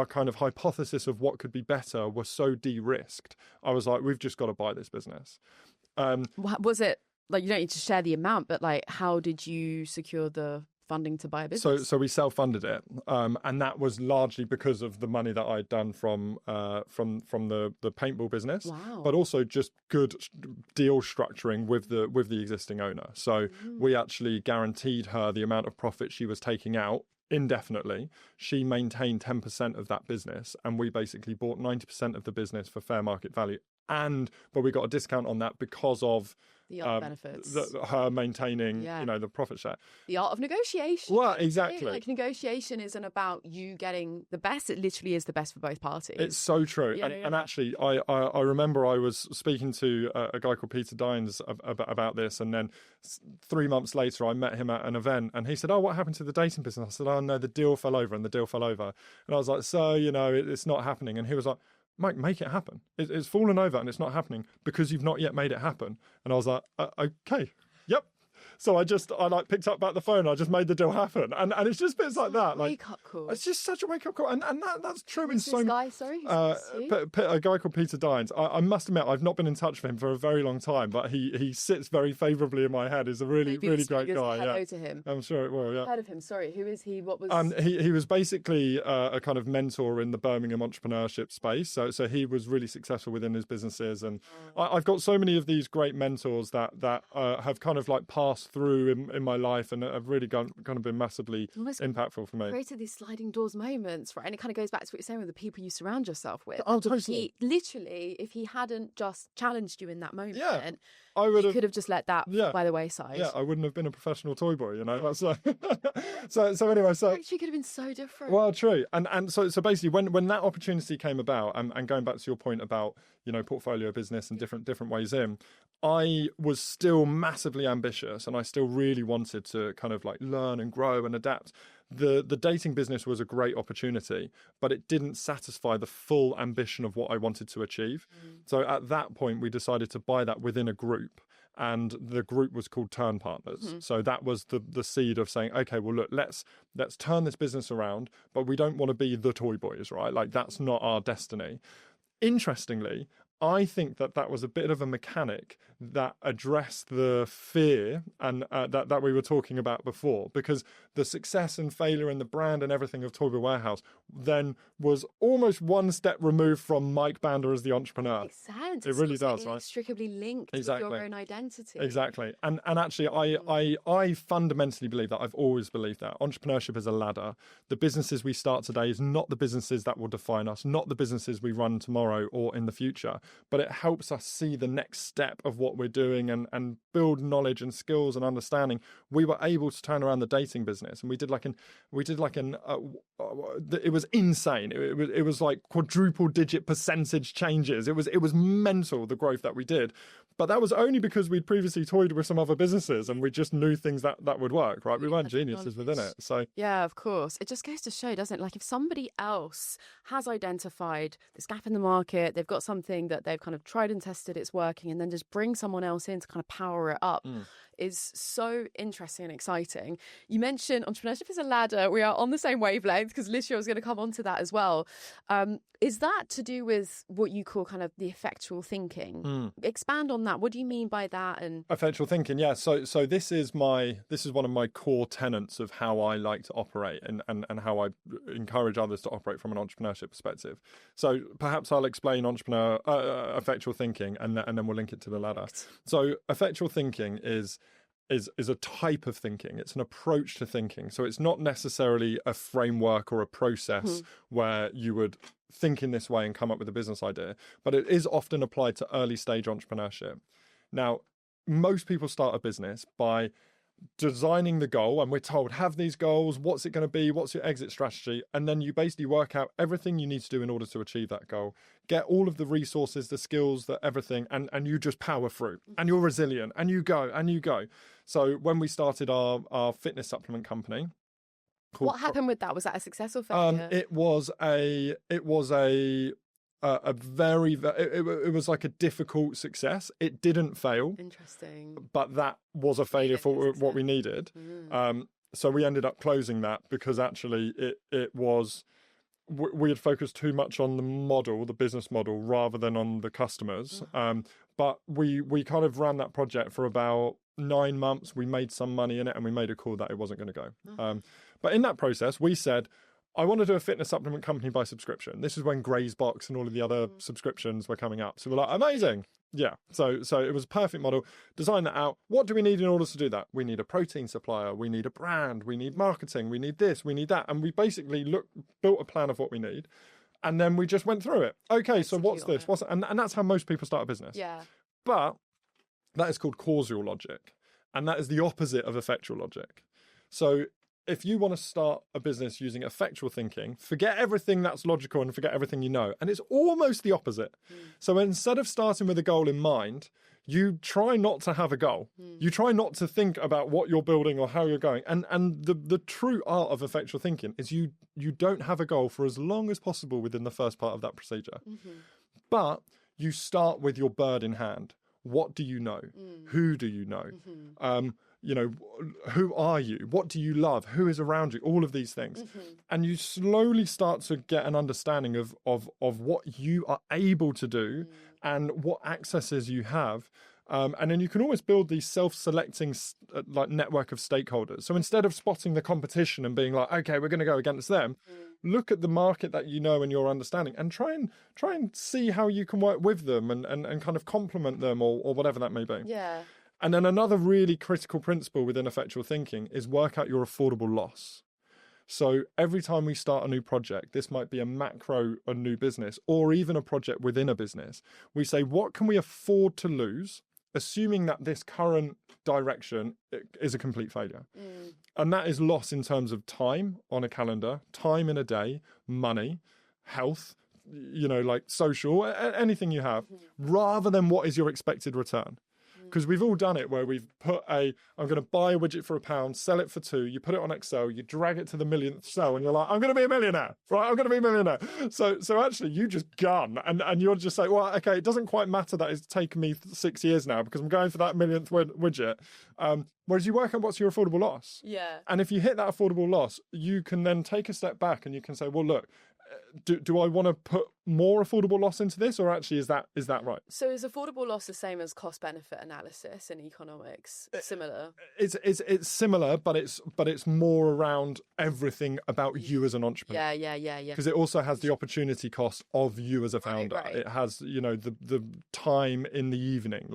[SPEAKER 2] kind of hypothesis of what could be better was so de-risked. I was like, we've just got to buy this business.
[SPEAKER 1] Was it, like, you don't need to share the amount, but like, how did you secure the funding to buy a business?
[SPEAKER 2] So we self-funded it, and that was largely because of the money that I'd done from the paintball business,
[SPEAKER 1] Wow.
[SPEAKER 2] but also just good deal structuring with the existing owner. So we actually guaranteed her the amount of profit she was taking out indefinitely. She maintained 10% of that business, and we basically bought 90% of the business for fair market value. But we got a discount on that because of
[SPEAKER 1] the art benefits,
[SPEAKER 2] her maintaining, the profit share.
[SPEAKER 1] The art of negotiation.
[SPEAKER 2] Well, exactly.
[SPEAKER 1] Like, negotiation isn't about you getting the best. It literally is the best for both parties.
[SPEAKER 2] It's so true. And actually, I remember I was speaking to a guy called Peter Dines about this, and then 3 months later, I met him at an event, and he said, "Oh, what happened to the dating business?" I said, "Oh no, the deal fell over." And I was like, "So, it's not happening." And he was like, "Mike, make it happen. It's fallen over and it's not happening because you've not yet made it happen." And I was like, "Okay, yep." So I picked up back the phone. I just made the deal happen, and it's just bits like that. Like,
[SPEAKER 1] wake up call.
[SPEAKER 2] It's just such a wake up call, and that's true in so.
[SPEAKER 1] This guy, sorry,
[SPEAKER 2] a guy called Peter Dines. I must admit, I've not been in touch with him for a very long time, but he sits very favourably in my head. He's a really great guy.
[SPEAKER 1] Hello to him.
[SPEAKER 2] I'm sure it will. Yeah.
[SPEAKER 1] Heard of him? Sorry, who is he? What was?
[SPEAKER 2] He was basically a kind of mentor in the Birmingham entrepreneurship space. So he was really successful within his businesses, and I've got so many of these great mentors that have kind of like passed through in my life and have really kind of been massively impactful for me.
[SPEAKER 1] Created these sliding doors moments, right? And it kind of goes back to what you're saying with the people you surround yourself with.
[SPEAKER 2] Oh, totally.
[SPEAKER 1] If he hadn't just challenged you in that moment,
[SPEAKER 2] you
[SPEAKER 1] could have just let that by the wayside.
[SPEAKER 2] Yeah, I wouldn't have been a professional toy boy, That's like... so anyway,
[SPEAKER 1] actually could have been so different.
[SPEAKER 2] Well, true, and so basically, when that opportunity came about, and going back to your point about portfolio business and different ways in, I was still massively ambitious, and I still really wanted to kind of like learn and grow and adapt. The dating business was a great opportunity, but it didn't satisfy the full ambition of what I wanted to achieve. So at that point, we decided to buy that within a group, and the group was called Turn Partners. So that was the seed of saying, okay, well, look, let's turn this business around, but we don't want to be the toy boys, right? Like, that's not our destiny. Interestingly, I think that was a bit of a mechanic that addressed the fear and that we were talking about before, because the success and failure and the brand and everything of Toy Boy Warehouse then was almost one step removed from Mike Bandar as the entrepreneur.
[SPEAKER 1] Makes sense.
[SPEAKER 2] It really does, right?
[SPEAKER 1] Inextricably linked with your own identity.
[SPEAKER 2] Exactly. And actually, I fundamentally believe that. I've always believed that. Entrepreneurship is a ladder. The businesses we start today is not the businesses that will define us, not the businesses we run tomorrow or in the future, but it helps us see the next step of what we're doing and build knowledge and skills and understanding. We were able to turn around the dating business, and it was insane. It was like quadruple digit percentage changes. It was mental, the growth that we did. But that was only because we'd previously toyed with some other businesses and we just knew things that would work, right? We weren't geniuses within it. So
[SPEAKER 1] yeah, of course. It just goes to show, doesn't it? Like, if somebody else has identified this gap in the market, they've got something that they've kind of tried and tested, it's working, and then just bring someone else in to kind of power it up is so interesting and exciting. You mentioned entrepreneurship is a ladder. We are on the same wavelength, because literally I was going to come on to that as well. Is that to do with what you call kind of the effectual thinking? Expand on that. What do you mean by that? And
[SPEAKER 2] effectual thinking, yeah. So this is one of my core tenets of how I like to operate and how I encourage others to operate from an entrepreneurship perspective. So perhaps I'll explain effectual thinking, and then we'll link it to the ladder. So effectual thinking is a type of thinking. It's an approach to thinking. So it's not necessarily a framework or a process where you would think in this way and come up with a business idea, but it is often applied to early stage entrepreneurship. Now, most people start a business by designing the goal, and we're told, have these goals, what's it going to be, what's your exit strategy, and then you basically work out everything you need to do in order to achieve that goal, get all of the resources, the skills, everything, and you just power through, and you're resilient, and you go. So when we started our fitness supplement company,
[SPEAKER 1] What happened with that? Was that a success or failure?
[SPEAKER 2] It was a very it was like a difficult success. It didn't fail.
[SPEAKER 1] Interesting.
[SPEAKER 2] But that was a failure for what we needed. So we ended up closing that because actually it was, we had focused too much on the model, the business model, rather than on the customers. But we kind of ran that project for about 9 months. We made some money in it and we made a call that it wasn't going to go. But in that process, we said, I want to do a fitness supplement company by subscription. This is when Gray's Box and all of the other subscriptions were coming up. So we're like, amazing. Yeah. So it was a perfect model. Design that out. What do we need in order to do that? We need a protein supplier. We need a brand. We need marketing. We need this. We need that. And we basically built a plan of what we need. And then we just went through it. Okay, so what's this? And that's how most people start a business.
[SPEAKER 1] Yeah.
[SPEAKER 2] But that is called causal logic. And that is the opposite of effectual logic. So if you want to start a business using effectual thinking, forget everything that's logical and forget everything you know. And it's almost the opposite. So instead of starting with a goal in mind, you try not to have a goal. You try not to think about what you're building or how you're going. And the true art of effectual thinking is you don't have a goal for as long as possible within the first part of that procedure. But you start with your bird in hand. What do you know? Who do you know? Who are you? What do you love? Who is around you? All of these things. And you slowly start to get an understanding of what you are able to do and what accesses you have. And then you can always build these self-selecting like network of stakeholders. So instead of spotting the competition and being like, okay, we're going to go against them, look at the market that you know and your understanding and try and see how you can work with them and kind of complement them or whatever that may be.
[SPEAKER 1] Yeah.
[SPEAKER 2] And then another really critical principle within effectual thinking is work out your affordable loss. So every time we start a new project, this might be a new business, or even a project within a business, we say, what can we afford to lose, assuming that this current direction is a complete failure? And that is loss in terms of time on a calendar, time in a day, money, health, like social, anything you have, rather than what is your expected return. Because we've all done it where we've put I'm going to buy a widget for £1, sell it for £2, you put it on Excel, you drag it to the millionth cell and you're like, I'm going to be a millionaire, right? I'm going to be a millionaire. So actually you just gun and you'll just say, well, okay, it doesn't quite matter that it's taken me 6 years now because I'm going for that millionth widget. Whereas you work out what's your affordable loss.
[SPEAKER 1] Yeah.
[SPEAKER 2] And if you hit that affordable loss, you can then take a step back and you can say, well, look, do I want to put more affordable loss into this, or actually is that right?
[SPEAKER 1] So is affordable loss the same as cost benefit analysis in economics? Similar?
[SPEAKER 2] It's similar, but it's more around everything about you as an entrepreneur.
[SPEAKER 1] Yeah.
[SPEAKER 2] Because it also has the opportunity cost of you as a founder. Right. It has the time in the evening,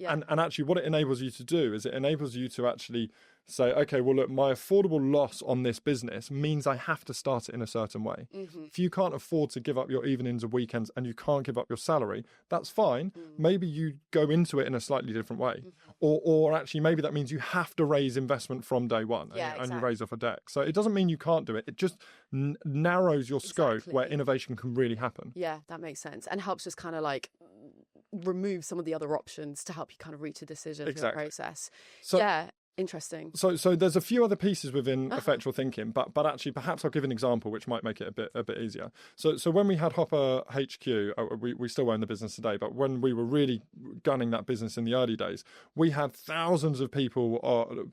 [SPEAKER 2] and actually what it enables you to do is it enables you to actually say, okay, well, look, my affordable loss on this business means I have to start it in a certain way. If you can't afford to give up your evenings or weekends and you can't give up your salary, that's fine. Maybe you go into it in a slightly different way. Or actually, maybe that means you have to raise investment from day one and you raise off a deck. So it doesn't mean you can't do it. It just narrows your scope where innovation can really happen.
[SPEAKER 1] Yeah, that makes sense. And helps just kind of like remove some of the other options to help you kind of reach a decision through the process. So, interesting. So
[SPEAKER 2] there's a few other pieces within effectual thinking, but actually perhaps I'll give an example which might make it a bit easier. So when we had Hopper HQ, we still own the business today, but when we were really gunning that business in the early days, we had thousands of people,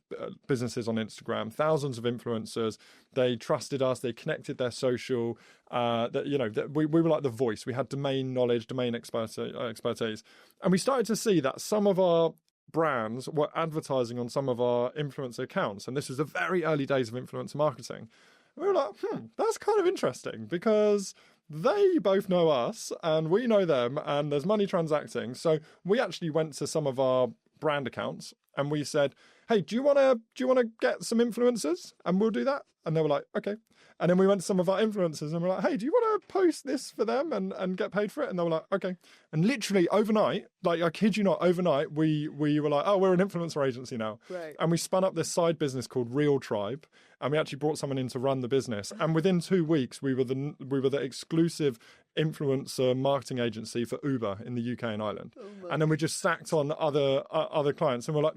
[SPEAKER 2] businesses on Instagram, thousands of influencers. They trusted us. They connected their social. We were like the voice. We had domain knowledge, domain expertise, and we started to see that some of our brands were advertising on some of our influencer accounts, and this was the very early days of influencer marketing. We were like, that's kind of interesting because they both know us and we know them and there's money transacting. So we actually went to some of our brand accounts and we said, hey, do you want to get some influencers and we'll do that? And they were like, okay. And then we went to some of our influencers and we're like, hey, do you want to post this for them and get paid for it? And they were like, okay. And literally overnight, like I kid you not, overnight, we were like, oh, we're an influencer agency now.
[SPEAKER 1] Right.
[SPEAKER 2] And we spun up this side business called Real Tribe. And we actually brought someone in to run the business. And within 2 weeks, we were the exclusive influencer marketing agency for Uber in the UK and Ireland. And then we just stacked on other clients. And we're like,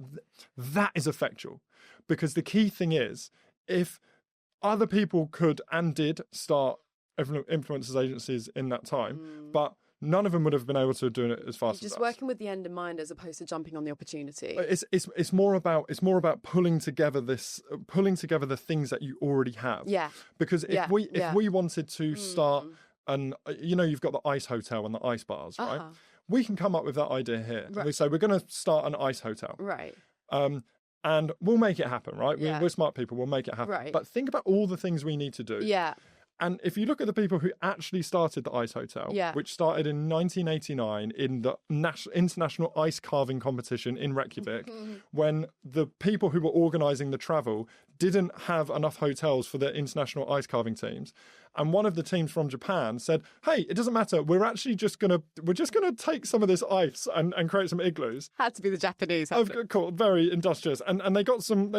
[SPEAKER 2] that is effectual. Because the key thing is, if other people could and did start influencers agencies in that time, but none of them would have been able to do it as fast as us.
[SPEAKER 1] Just working with the end in mind as opposed to jumping on the opportunity.
[SPEAKER 2] It's more about pulling together the things that you already have.
[SPEAKER 1] Yeah.
[SPEAKER 2] Because if we wanted to start you've got the ice hotel and the ice bars, right? We can come up with that idea here. Right. We say we're going to start an ice hotel.
[SPEAKER 1] Right.
[SPEAKER 2] And we'll make it happen, right? Yeah. We're smart people. We'll make it happen.
[SPEAKER 1] Right.
[SPEAKER 2] But think about all the things we need to do.
[SPEAKER 1] Yeah.
[SPEAKER 2] And if you look at the people who actually started the Ice Hotel, which started in 1989 in the International Ice Carving Competition in Reykjavik, when the people who were organising the travel didn't have enough hotels for their international ice carving teams. And one of the teams from Japan said, hey, it doesn't matter. We're just gonna take some of this ice and create some igloos.
[SPEAKER 1] Had to be the Japanese.
[SPEAKER 2] Cool, very industrious. And they got some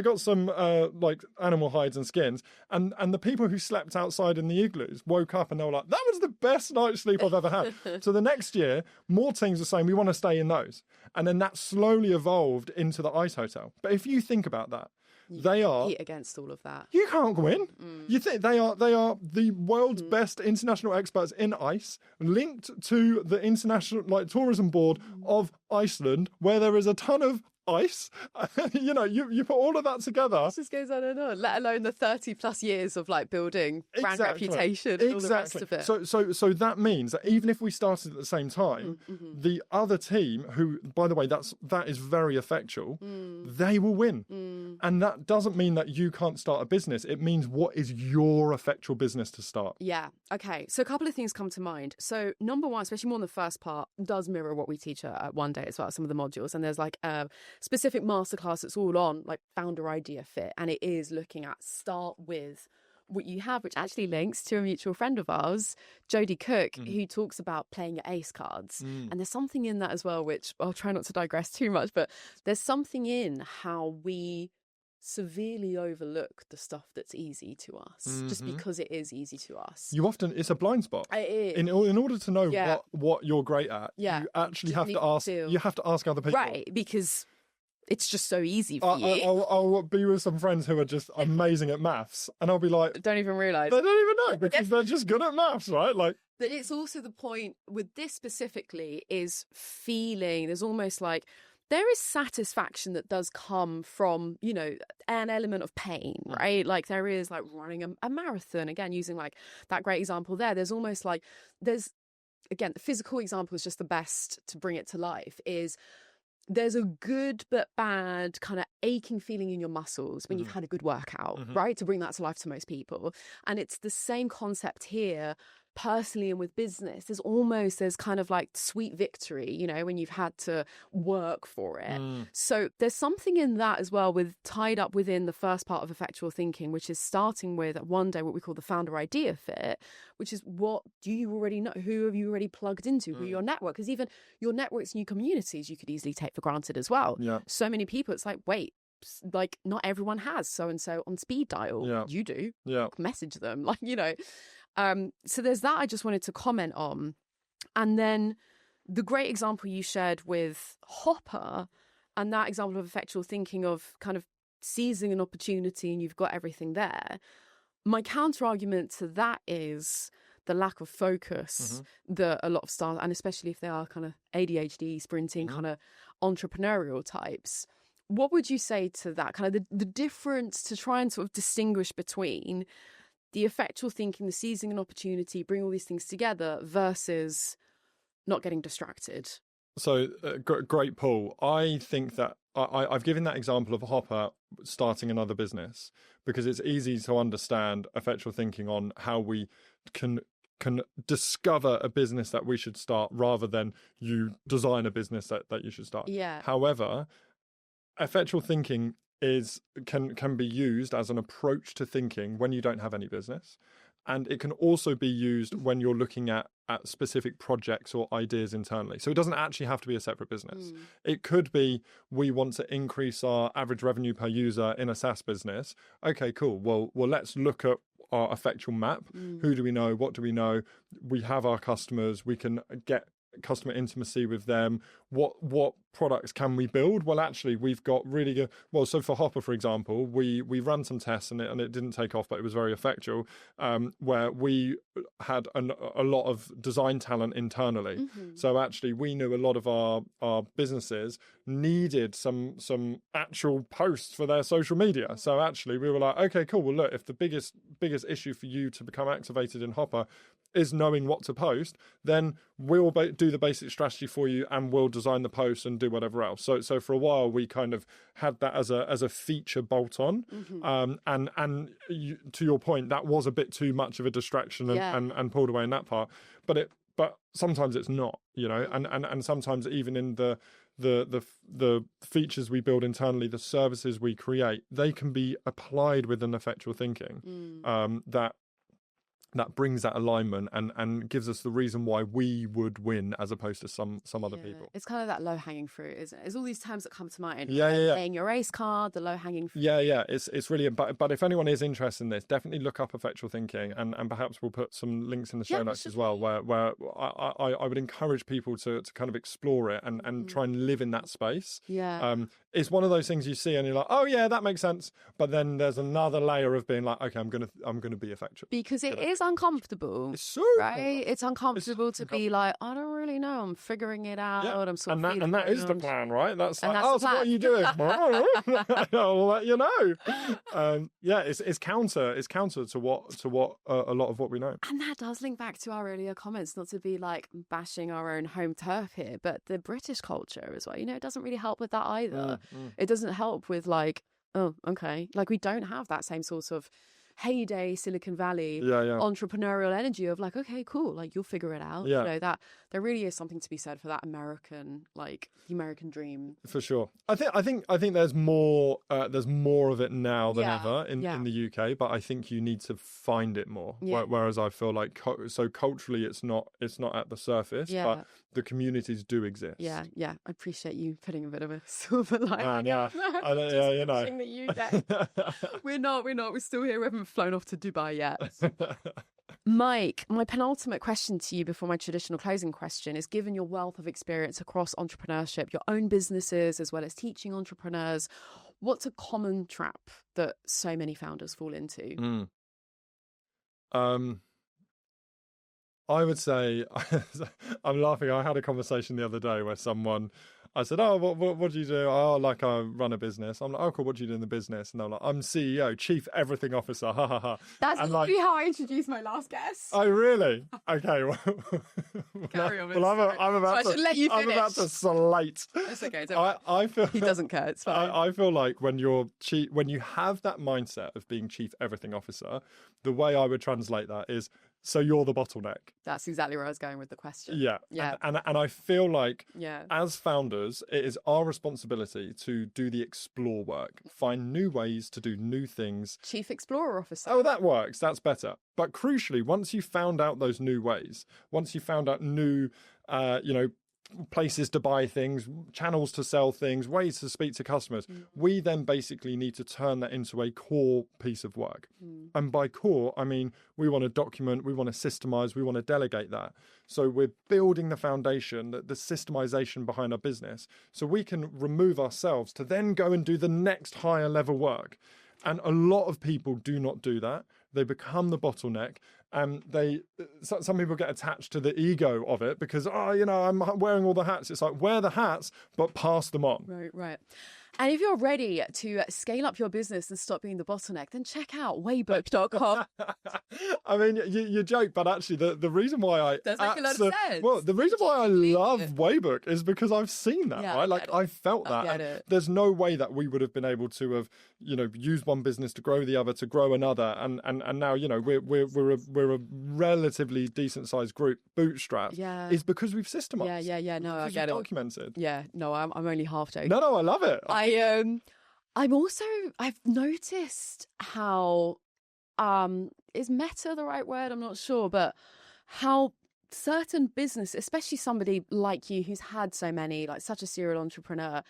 [SPEAKER 2] like animal hides and skins. And the people who slept outside in the igloos woke up and they were like, that was the best night's sleep I've ever had. So the next year, more teams were saying, we want to stay in those. And then that slowly evolved into the Ice Hotel. But if you think about that, they are
[SPEAKER 1] compete against all of that.
[SPEAKER 2] You can't win. You think they are the world's best international experts in ice, linked to the international tourism board of Iceland, where there is a ton of ice. You put all of that together.
[SPEAKER 1] It just goes on and on, let alone the 30 plus years of building brand reputation and all the rest of it.
[SPEAKER 2] So that means that even if we started at the same time, the other team, who, by the way, that is very effectual, they will win. And that doesn't mean that you can't start a business. It means what is your effectual business to start.
[SPEAKER 1] Yeah. Okay. So a couple of things come to mind. So number one, especially more in the first part, does mirror what we teach at One Day as well, some of the modules. And there's a specific masterclass that's all on founder idea fit, and it is looking at start with what you have, which actually links to a mutual friend of ours, Jodie Cook, who talks about playing your ace cards. And there's something in that as well, which I'll try not to digress too much, but there's something in how we severely overlook the stuff that's easy to us just because it is easy to us.
[SPEAKER 2] It's a blind spot.
[SPEAKER 1] It is.
[SPEAKER 2] In order to know what you're great at, you actually have to ask. You have to ask other people,
[SPEAKER 1] right? Because it's just so easy for you.
[SPEAKER 2] I'll be with some friends who are just amazing at maths, and I'll be like,
[SPEAKER 1] don't even realise.
[SPEAKER 2] They don't even know because they're just good at maths, right? But
[SPEAKER 1] it's also the point with this specifically is feeling. There's almost there is satisfaction that does come from, an element of pain, right? There is running a marathon, again, using that great example there. There's almost there's, again, the physical example is just the best to bring it to life, is there's a good but bad kind of aching feeling in your muscles when you've had a good workout, right? To bring that to life to most people. And it's the same concept here, personally and with business. There's kind of sweet victory, when you've had to work for it. So there's something in that as well, with tied up within the first part of effectual thinking, which is starting with One Day what we call the founder idea fit, which is what do you already know? Who have you already plugged into? Who your network? Because even your networks and your communities you could easily take for granted as well. Yeah. So many people, it's wait, not everyone has so and so on speed dial. Yeah. You do. Yeah. Message them, so there's that I just wanted to comment on. And then the great example you shared with Hopper, and that example of effectual thinking of kind of seizing an opportunity and you've got everything there. My counter argument to that is the lack of focus that a lot of staff, and especially if they are kind of ADHD, sprinting, kind of entrepreneurial types. What would you say to that? Kind of the difference to try and sort of distinguish between the effectual thinking, the seizing an opportunity, bring all these things together versus not getting distracted.
[SPEAKER 2] So great pull. I think that I've given that example of Hopper starting another business because it's easy to understand effectual thinking on how we can discover a business that we should start rather than you design a business that you should start.
[SPEAKER 1] Yeah.
[SPEAKER 2] However, effectual thinking can be used as an approach to thinking when you don't have any business, and it can also be used when you're looking at specific projects or ideas internally. So it doesn't actually have to be a separate business. It could be we want to increase our average revenue per user in a SaaS business. Okay, cool. Well, let's look at our effectual map. Who do we know? What do we know? We have our customers. We can get customer intimacy with them. What products can we build? Well, actually, we've got really good. Well, so for Hopper, for example, we ran some tests and it didn't take off, but it was very effectual. Where we had a lot of design talent internally. So actually, we knew a lot of our businesses needed some actual posts for their social media. So actually, we were like, okay, cool. Well, look, if the biggest issue for you to become activated in Hopper is knowing what to post, then we'll do the basic strategy for you and we'll design the posts and do whatever else. So for a while we kind of had that as a feature bolt on. And to your point, that was a bit too much of a distraction and pulled away in that part. But sometimes it's not, and sometimes even in the features we build internally, the services we create, they can be applied with an effectual thinking that brings that alignment and gives us the reason why we would win as opposed to some other people.
[SPEAKER 1] It's kind of that low-hanging fruit, isn't it? It's all these terms that come to mind.
[SPEAKER 2] Playing
[SPEAKER 1] your race card, the low-hanging fruit.
[SPEAKER 2] It's really, but if anyone is interested in this, definitely look up effectual thinking and perhaps we'll put some links in the show notes as well, where I would encourage people to kind of explore it and try and live in that space. It's one of those things you see and you're like, oh yeah, that makes sense. But then there's another layer of being like, okay, I'm gonna be effectual.
[SPEAKER 1] Because it is uncomfortable.
[SPEAKER 2] It's so
[SPEAKER 1] right. It's uncomfortable to be like, I don't really know. I'm figuring it out. I'm sort of
[SPEAKER 2] and that is the plan, right? That's like, so what are you doing? I'll let you know. It's counter to what a lot of what we know.
[SPEAKER 1] And that does link back to our earlier comments, not to be like bashing our own home turf here, but the British culture as well. It doesn't really help with that either. It doesn't help with like, oh, okay. Like we don't have that same sort of heyday Silicon Valley entrepreneurial energy of like, okay, cool, like you'll figure it out. That there really is something to be said for that American, like the American dream.
[SPEAKER 2] For sure. I think there's more of it now than ever in the UK, but I think you need to find it more. Whereas I feel like so culturally it's not at the surface, but the communities do exist.
[SPEAKER 1] I appreciate you putting a bit of a silver lining. We're not. We're still here. We haven't flown off to Dubai yet. Mike, my penultimate question to you before my traditional closing question is, given your wealth of experience across entrepreneurship, your own businesses, as well as teaching entrepreneurs, what's a common trap that so many founders fall into?
[SPEAKER 2] I would say, I'm laughing. I had a conversation the other day where I said, oh, what do you do? Oh, like I run a business. I'm like, oh, cool, what do you do in the business? And they're like, I'm CEO, Chief Everything Officer. Ha ha ha.
[SPEAKER 1] That's literally how I introduced my last guest.
[SPEAKER 2] Oh, really? Okay. Well,
[SPEAKER 1] carry on.
[SPEAKER 2] I'm about to slate.
[SPEAKER 1] It's okay. I feel he doesn't care. It's fine.
[SPEAKER 2] I feel like when you have that mindset of being Chief Everything Officer, the way I would translate that is, so you're the bottleneck.
[SPEAKER 1] That's exactly where I was going with the question.
[SPEAKER 2] Yeah. And I feel like as founders, it is our responsibility to do the explore work, find new ways to do new things.
[SPEAKER 1] Chief Explorer Officer.
[SPEAKER 2] Oh, that works. That's better. But crucially, once you found out those new ways, once you found out new, places to buy things, channels to sell things, ways to speak to customers, we then basically need to turn that into a core piece of work. And by core, I mean, we want to document, we want to systemize, we want to delegate that. So we're building the foundation, the systemization behind our business, so we can remove ourselves to then go and do the next higher level work. And a lot of people do not do that. They become the bottleneck. And some people get attached to the ego of it because, I'm wearing all the hats. It's like, wear the hats, but pass them on.
[SPEAKER 1] Right. And if you're ready to scale up your business and stop being the bottleneck, then check out Waybook.com.
[SPEAKER 2] I mean, you joke, but actually the reason why I...
[SPEAKER 1] Does make a lot of sense.
[SPEAKER 2] Well, the reason why I love Waybook is because I've seen that, right? Like, I felt that. There's no way that we would have been able to have, used one business to grow the other, to grow another. And now, we're a relatively decent-sized group, bootstrapped. Is because we've systemized.
[SPEAKER 1] No, I get it.
[SPEAKER 2] Documented.
[SPEAKER 1] Yeah, no, I'm only half joking.
[SPEAKER 2] No, I love it.
[SPEAKER 1] I've noticed how, is meta the right word? I'm not sure, but how certain business, especially somebody like you who's had so many, like such a serial entrepreneur,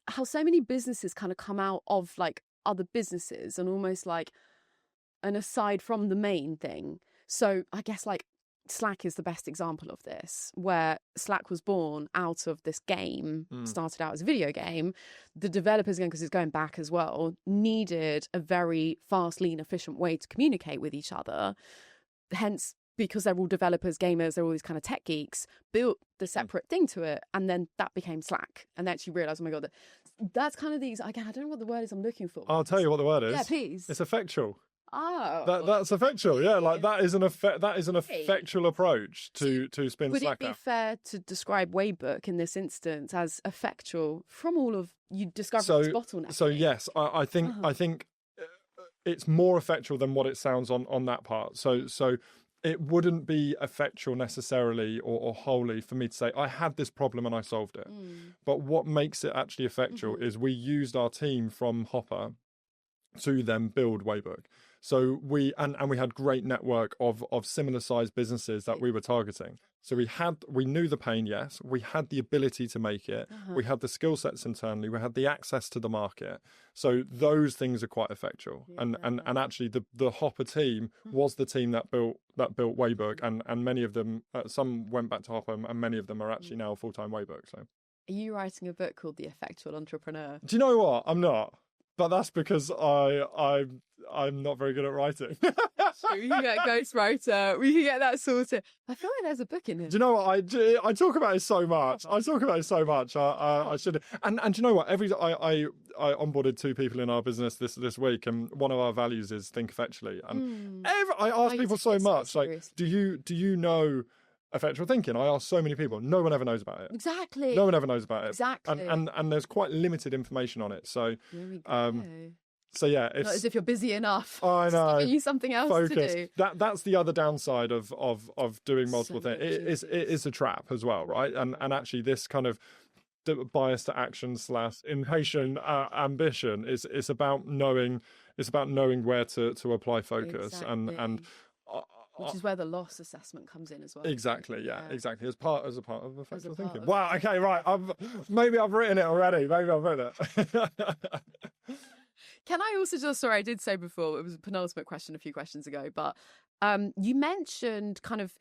[SPEAKER 1] how so many businesses kind of come out of like other businesses and almost like an aside from the main thing. So I guess like Slack is the best example of this, where Slack was born out of this game, started out as a video game. The developers, again, because it's going back as well, needed a very fast, lean, efficient way to communicate with each other. Hence, because they're all developers, gamers, they're all these kind of tech geeks, built the separate thing to it. And then that became Slack. And they actually realised, oh my God, that's kind of these, again, I don't know what the word is I'm looking for.
[SPEAKER 2] I'll tell you what the word is.
[SPEAKER 1] Yeah, please.
[SPEAKER 2] It's effectual.
[SPEAKER 1] Oh,
[SPEAKER 2] That's effectual. Yeah, like that is an effectual approach to spin
[SPEAKER 1] would
[SPEAKER 2] Slack
[SPEAKER 1] it be
[SPEAKER 2] out.
[SPEAKER 1] fair to describe Waybook in this instance as effectual from all of you discovering its bottleneck?
[SPEAKER 2] So yes, I think it's more effectual than what it sounds on that part. So it wouldn't be effectual necessarily or wholly for me to say I had this problem and I solved it. But what makes it actually effectual is we used our team from Hopper to then build Waybook. So we had great network of similar sized businesses that we were targeting. So we knew the pain, yes. We had the ability to make it. We had the skill sets internally. We had the access to the market. So those things are quite effectual. And actually the Hopper team was the team that built Waybook, and many of them, some went back to Hopper, and many of them are actually now full-time Waybook. So
[SPEAKER 1] are you writing a book called The Effectual Entrepreneur?
[SPEAKER 2] Do you know what? I'm not. But that's because I'm not very good at writing.
[SPEAKER 1] We can get a ghostwriter. We can get that sorted. I feel like there's a book in here.
[SPEAKER 2] Do you know what? I talk about it so much. I should. And do you know what? I onboarded 2 people in our business this week, and one of our values is think effectually. And I ask people so much, like, do you know effectual thinking? I ask so many people. No one ever knows about it.
[SPEAKER 1] Exactly.
[SPEAKER 2] No one ever knows about it.
[SPEAKER 1] Exactly.
[SPEAKER 2] And there's quite limited information on it. So
[SPEAKER 1] there we go.
[SPEAKER 2] So yeah, it's
[SPEAKER 1] not as if you're busy enough.
[SPEAKER 2] I know.
[SPEAKER 1] Just giving you something else
[SPEAKER 2] Focus.
[SPEAKER 1] to do.
[SPEAKER 2] That's the other downside of doing multiple things. It is a trap as well, right? And actually, this kind of bias to action / impatient ambition is about knowing. It's about knowing where to apply focus.
[SPEAKER 1] Exactly.
[SPEAKER 2] and
[SPEAKER 1] which is where the loss assessment comes in as well.
[SPEAKER 2] Exactly, yeah. Exactly. As a part of effectual thinking. Wow. Okay. Right. Maybe I've written it already. Maybe I've written it.
[SPEAKER 1] Can I also just, sorry, I did say before, it was a penultimate question a few questions ago, but you mentioned kind of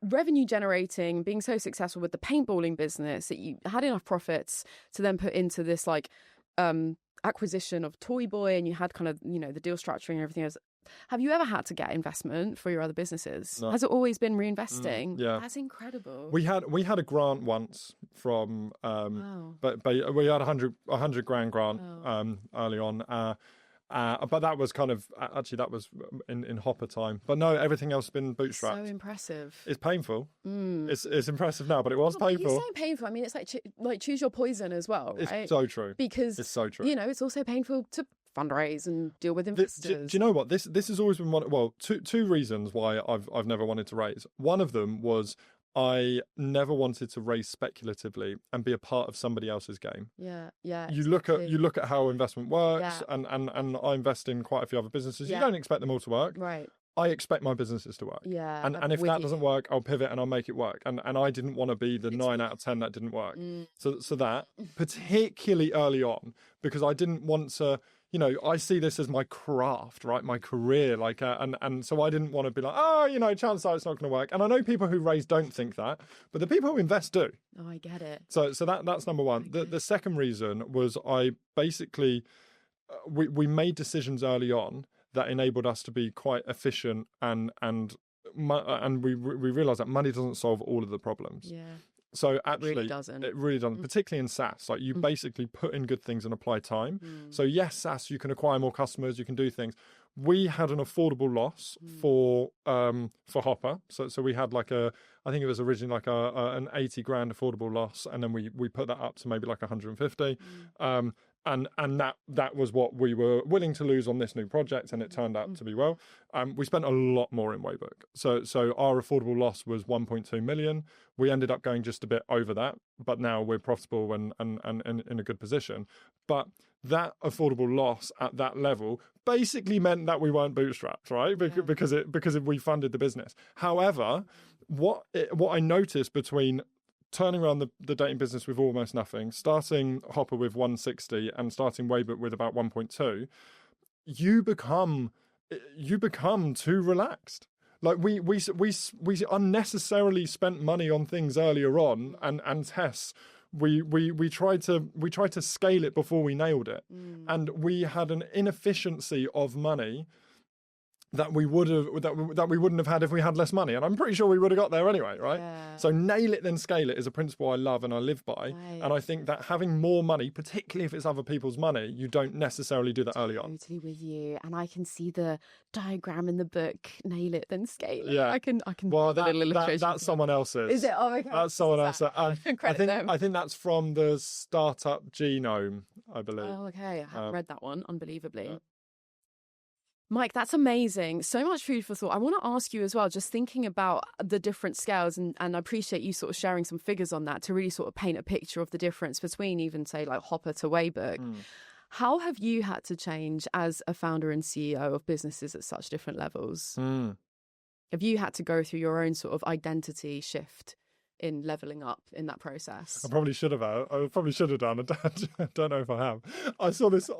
[SPEAKER 1] revenue generating, being so successful with the paintballing business that you had enough profits to then put into this like acquisition of Toy Boy, and you had kind of, the deal structuring and everything else. Have you ever had to get investment for your other businesses? No. Has it always been reinvesting?
[SPEAKER 2] Yeah,
[SPEAKER 1] that's incredible.
[SPEAKER 2] We had a grant once from, but we had $100 grand grant early on. But that was kind of that was in Hopper time. But no, everything else has been bootstrapped.
[SPEAKER 1] So impressive.
[SPEAKER 2] It's painful. It's impressive now, but it was painful.
[SPEAKER 1] You're saying painful. I mean, it's like choose your poison as well, right?
[SPEAKER 2] It's so true.
[SPEAKER 1] Because
[SPEAKER 2] it's so true.
[SPEAKER 1] It's also painful to fundraise and deal with investors.
[SPEAKER 2] Do you know what? This has always been two reasons why I've never wanted to raise. One of them was I never wanted to raise speculatively and be a part of somebody else's game.
[SPEAKER 1] Yeah.
[SPEAKER 2] You look at how investment works, and I invest in quite a few other businesses. You don't expect them all to work.
[SPEAKER 1] Right.
[SPEAKER 2] I expect my businesses to work.
[SPEAKER 1] Yeah.
[SPEAKER 2] And if that doesn't work, I'll pivot and I'll make it work. And I didn't want to be the 9 out of 10 that didn't work. So that, particularly early on, because I didn't want to, I see this as my craft, right? My career, and so I didn't want to be like, chances are it's not going to work. And I know people who raise don't think that, but the people who invest do.
[SPEAKER 1] Oh, I get it.
[SPEAKER 2] So that's number one. The second reason was I basically, we made decisions early on that enabled us to be quite efficient, and we realized that money doesn't solve all of the problems.
[SPEAKER 1] Yeah.
[SPEAKER 2] So actually,
[SPEAKER 1] it
[SPEAKER 2] really doesn't, particularly in SaaS. Like you basically put in good things and apply time. So yes, SaaS, you can acquire more customers, you can do things. We had an affordable loss for Hopper. So we had I think it was originally like an 80 grand affordable loss, and then we put that up to maybe like 150. And that was what we were willing to lose on this new project, and it turned out to be well. We spent a lot more in Waybook. So our affordable loss was 1.2 million. We ended up going just a bit over that, but now we're profitable and in a good position. But that affordable loss at that level basically meant that we weren't bootstrapped, right? Because we funded the business. However, what I noticed between turning around the dating business with almost nothing, starting Hopper with 160 and starting Waybook with about 1.2, you become too relaxed. Like we unnecessarily spent money on things earlier on and tests. We tried to scale it before we nailed it, and we had an inefficiency of money that we wouldn't have had if we had less money, and I'm pretty sure we would have got there anyway, right?
[SPEAKER 1] Yeah.
[SPEAKER 2] So nail it then scale it is a principle I love and I live by,
[SPEAKER 1] Right.
[SPEAKER 2] and I think that having more money, particularly if it's other people's money, you don't necessarily do that early on.
[SPEAKER 1] Totally with you, and I can see the diagram in the book. Nail it, then scale it.
[SPEAKER 2] Yeah.
[SPEAKER 1] I can.
[SPEAKER 2] Well,
[SPEAKER 1] put a little illustration.
[SPEAKER 2] that's someone else's.
[SPEAKER 1] Is it? Oh, okay.
[SPEAKER 2] That's someone else. I think that's from the Startup Genome, I believe.
[SPEAKER 1] Oh, okay. I haven't read that one, unbelievably. Mike, that's amazing. So much food for thought. I want to ask you as well, just thinking about the different scales, and I appreciate you sort of sharing some figures on that to really sort of paint a picture of the difference between even, say, like Hopper to Waybook. How have you had to change as a founder and CEO of businesses at such different levels? Have you had to go through your own sort of identity shift in leveling up in that process?
[SPEAKER 2] I probably should have. I probably should have done. I don't know if I have. I saw this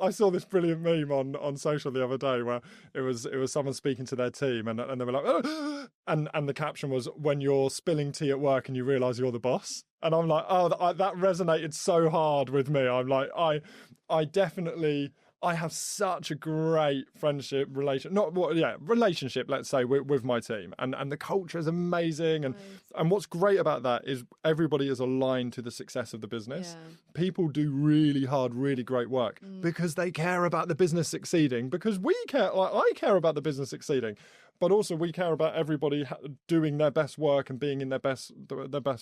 [SPEAKER 2] brilliant meme on social the other day where it was someone speaking to their team and they were like, oh! and the caption was, "When you're spilling tea at work and you realise you're the boss." And I'm like, that resonated so hard with me. I'm like, I definitely. I have such a great relationship, let's say, with my team, and the culture is amazing, and what's great about that is everybody is aligned to the success of the business.
[SPEAKER 1] Yeah.
[SPEAKER 2] People do really hard, really great work because they care about the business succeeding. Because we care, like I care about the business succeeding, but also we care about everybody doing their best work and being in their best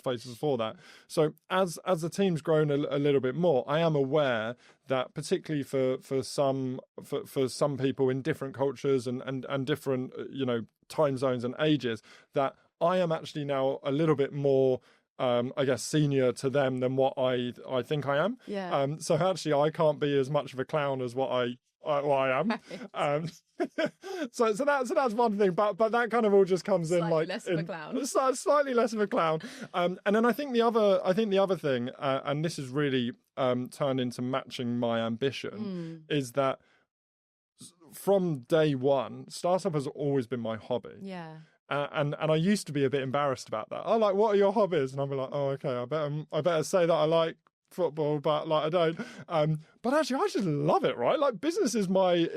[SPEAKER 2] places for that. So as the team's grown a little bit more, I am aware that particularly for some people in different cultures and different time zones and ages, that I am actually now a little bit more I guess senior to them than what I think I am.
[SPEAKER 1] Yeah.
[SPEAKER 2] So actually I can't be as much of a clown as what I am. Right. So that's one thing, but that kind of all just comes
[SPEAKER 1] slightly
[SPEAKER 2] in like
[SPEAKER 1] less of a clown.
[SPEAKER 2] Slightly less of a clown. And then I think the other thing, and this has really turned into matching my ambition, is that from day one, startup has always been my hobby.
[SPEAKER 1] Yeah.
[SPEAKER 2] And I used to be a bit embarrassed about that. I'm like, what are your hobbies? And I'll be like, oh, okay, I better say that I like football, but like I don't. But actually, I just love it, right? Like business is my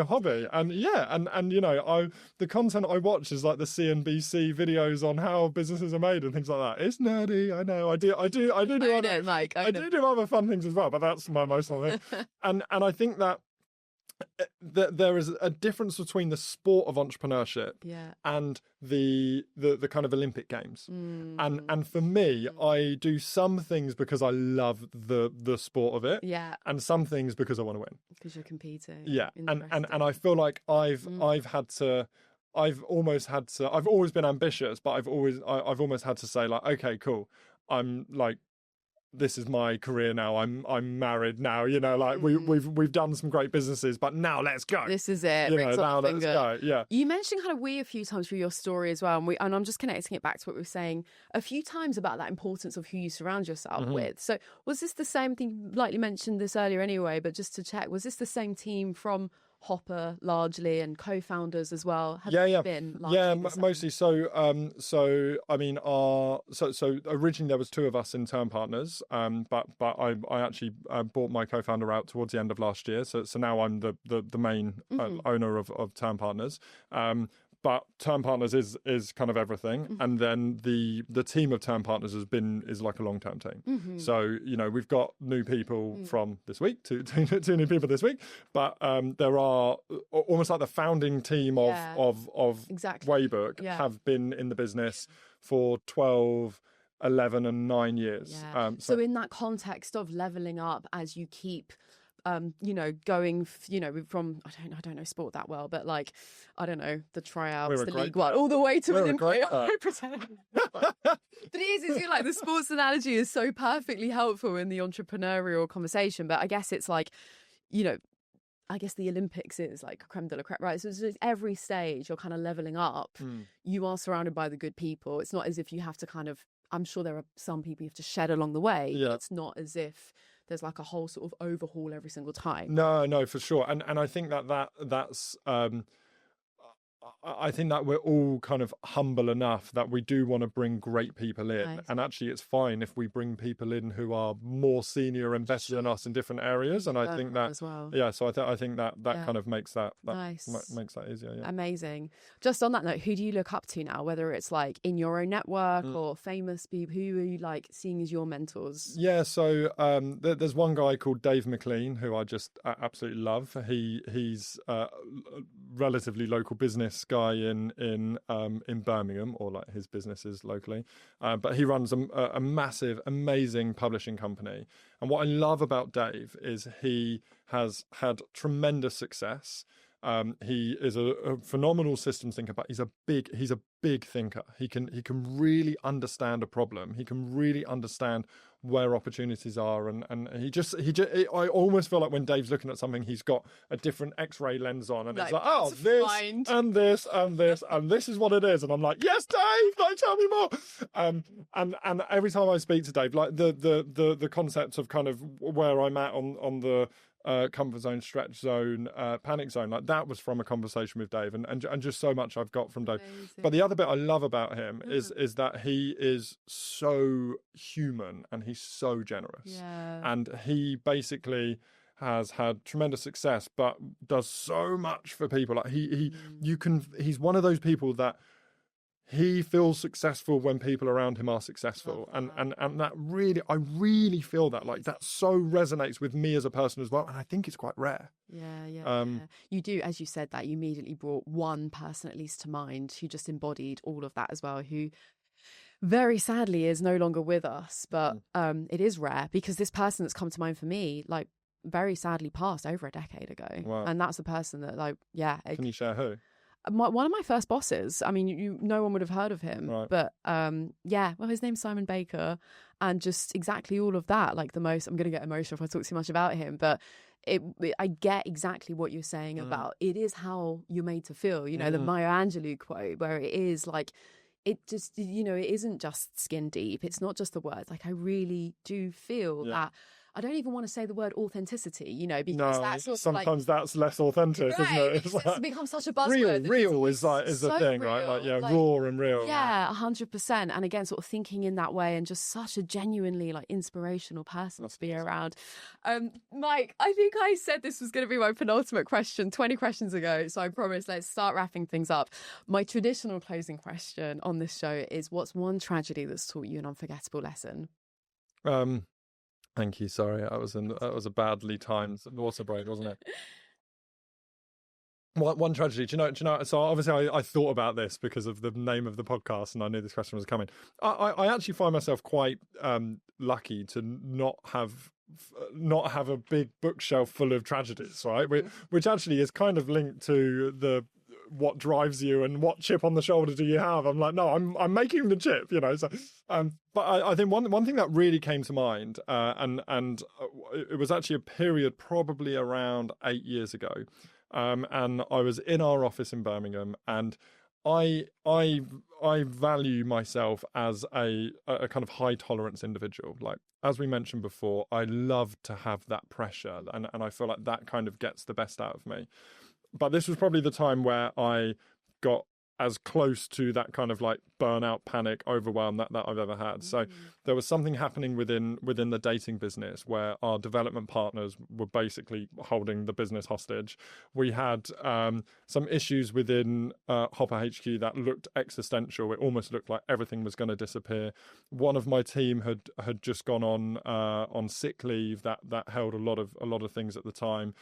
[SPEAKER 2] hobby, and the content I watch is like the CNBC videos on how businesses are made and things like that. It's nerdy, I know. I do do other fun things as well, but that's my most fun thing. And I think that there is a difference between the sport of entrepreneurship and the kind of Olympic Games. And for me, I do some things because I love the sport of it, and some things because I want to win. Because
[SPEAKER 1] you're competing.
[SPEAKER 2] Yeah, and I feel like I've always been ambitious, but I've almost had to say like, okay, cool, I'm like, this is my career now. I'm married now. Like we've done some great businesses, but now let's go.
[SPEAKER 1] This is it.
[SPEAKER 2] Now let's go. Yeah.
[SPEAKER 1] You mentioned kind of we a few times through your story as well, and I'm just connecting it back to what we were saying a few times about that importance of who you surround yourself with. So was this the same thing? You lightly mentioned this earlier anyway, but just to check, was this the same team from Hopper largely and co-founders as well? Been
[SPEAKER 2] mostly. So I mean, so originally there was two of us in Term Partners, but I actually bought my co-founder out towards the end of last year. So now I'm the main owner of Term Partners. But Term Partners is kind of everything, and then the team of Term Partners is like a long-term team. So we've got new people from this week, two new people this week, but there are almost like the founding team of Waybook have been in the business for 12, 11 and 9 years.
[SPEAKER 1] So in that context of leveling up as you keep going, from I don't know sport that well, but like I don't know the tryouts, the League One, all the way to Olympic. I pretend. But it is like the sports analogy is so perfectly helpful in the entrepreneurial conversation. But I guess it's like, I guess the Olympics is like creme de la creme, right? So it's just every stage you're kind of leveling up. You are surrounded by the good people. It's not as if you have to kind of. I'm sure there are some people you have to shed along the way. Yeah. It's not as if there's like a whole sort of overhaul every single time.
[SPEAKER 2] No, for sure. And I think that's I think that we're all kind of humble enough that we do want to bring great people in.
[SPEAKER 1] Nice.
[SPEAKER 2] And actually it's fine if we bring people in who are more senior and better than us in different areas. And I think that
[SPEAKER 1] as well.
[SPEAKER 2] Yeah, so I think that kind of makes that
[SPEAKER 1] nice.
[SPEAKER 2] Makes that easier. Yeah.
[SPEAKER 1] Amazing. Just on that note, who do you look up to now? Whether it's like in your own network or famous people, who are you like seeing as your mentors?
[SPEAKER 2] Yeah, so there's one guy called Dave McLean who I just absolutely love. He's a relatively local business guy in Birmingham, or like his business is locally, but he runs a massive, amazing publishing company. And what I love about Dave is he has had tremendous success. He is a phenomenal systems thinker, but he's a big thinker. He can really understand a problem. He can really understand where opportunities are, and I almost feel like when Dave's looking at something, he's got a different X-ray lens on, and it's like, oh, this and this and this and this is what it is, and I'm like, yes, Dave, like, tell me more. And every time I speak to Dave, like the concept of kind of where I'm at on the comfort zone, stretch zone, panic zone, like that was from a conversation with Dave, and just so much I've got from Dave. Amazing. But the other bit I love about him is that he is so human and he's so generous, and he basically has had tremendous success, but does so much for people. Like he's one of those people that he feels successful when people around him are successful. And that really, I really feel that, like, that so resonates with me as a person as well. And I think it's quite rare.
[SPEAKER 1] Yeah. You do, as you said that, you immediately brought one person at least to mind who just embodied all of that as well, who very sadly is no longer with us. But it is rare, because this person that's come to mind for me, like, very sadly passed over a decade ago.
[SPEAKER 2] Wow.
[SPEAKER 1] And that's the person that, like, Can
[SPEAKER 2] you share who?
[SPEAKER 1] One of my first bosses. I mean, no one would have heard of him,
[SPEAKER 2] right.
[SPEAKER 1] But well, his name's Simon Baker, and just exactly all of that. Like, I'm going to get emotional if I talk too much about him, but I get exactly what you're saying about it is how you're made to feel. You know, the Maya Angelou quote, where it is like, it just, you know, it isn't just skin deep. It's not just the words. Like, I really do feel that. I don't even want to say the word authenticity, you know, because that's
[SPEAKER 2] sometimes that's less authentic, isn't it?
[SPEAKER 1] It's become such a buzzword.
[SPEAKER 2] Real is the thing, real, right? Like, raw and real.
[SPEAKER 1] Yeah, 100%. And again, sort of thinking in that way, and just such a genuinely, like, inspirational person to be around. Mike, I think I said this was going to be my penultimate question 20 questions ago, so I promise let's start wrapping things up. My traditional closing question on this show is, what's one tragedy that's taught you an unforgettable lesson?
[SPEAKER 2] Thank you. Sorry, that was a badly timed water break, wasn't it? One tragedy. Do you know? So obviously, I thought about this because of the name of the podcast, and I knew this question was coming. I actually find myself quite lucky to not have a big bookshelf full of tragedies, right? Which actually is kind of linked to what drives you and what chip on the shoulder do you have. I'm like, no, I'm making the chip, you know. So but I think one thing that really came to mind, and it was actually a period probably around 8 years ago, and I was in our office in Birmingham, and I value myself as a kind of high tolerance individual. Like, as we mentioned before, I love to have that pressure, and I feel like that kind of gets the best out of me. But this was probably the time where I got as close to that kind of like burnout, panic, overwhelm that I've ever had. So there was something happening within the dating business where our development partners were basically holding the business hostage. We had some issues within Hopper HQ that looked existential. It almost looked like everything was going to disappear. One of my team had just gone on sick leave that held a lot of things at the time.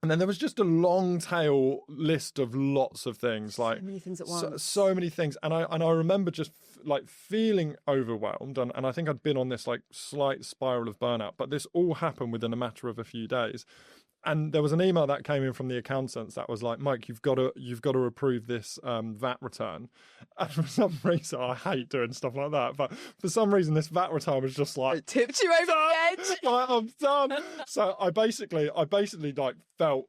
[SPEAKER 2] And then there was just a long tail list of lots of things, like
[SPEAKER 1] so many things at once.
[SPEAKER 2] So many things, and I remember just like feeling overwhelmed, and I think I'd been on this like slight spiral of burnout. But this all happened within a matter of a few days, and there was an email that came in from the accountants that was like, Mike, you've got to approve this VAT return. And for some reason, I hate doing stuff like that, but for some reason, this VAT return was just like,
[SPEAKER 1] it tipped you over the edge.
[SPEAKER 2] Like, I'm done. So I basically like felt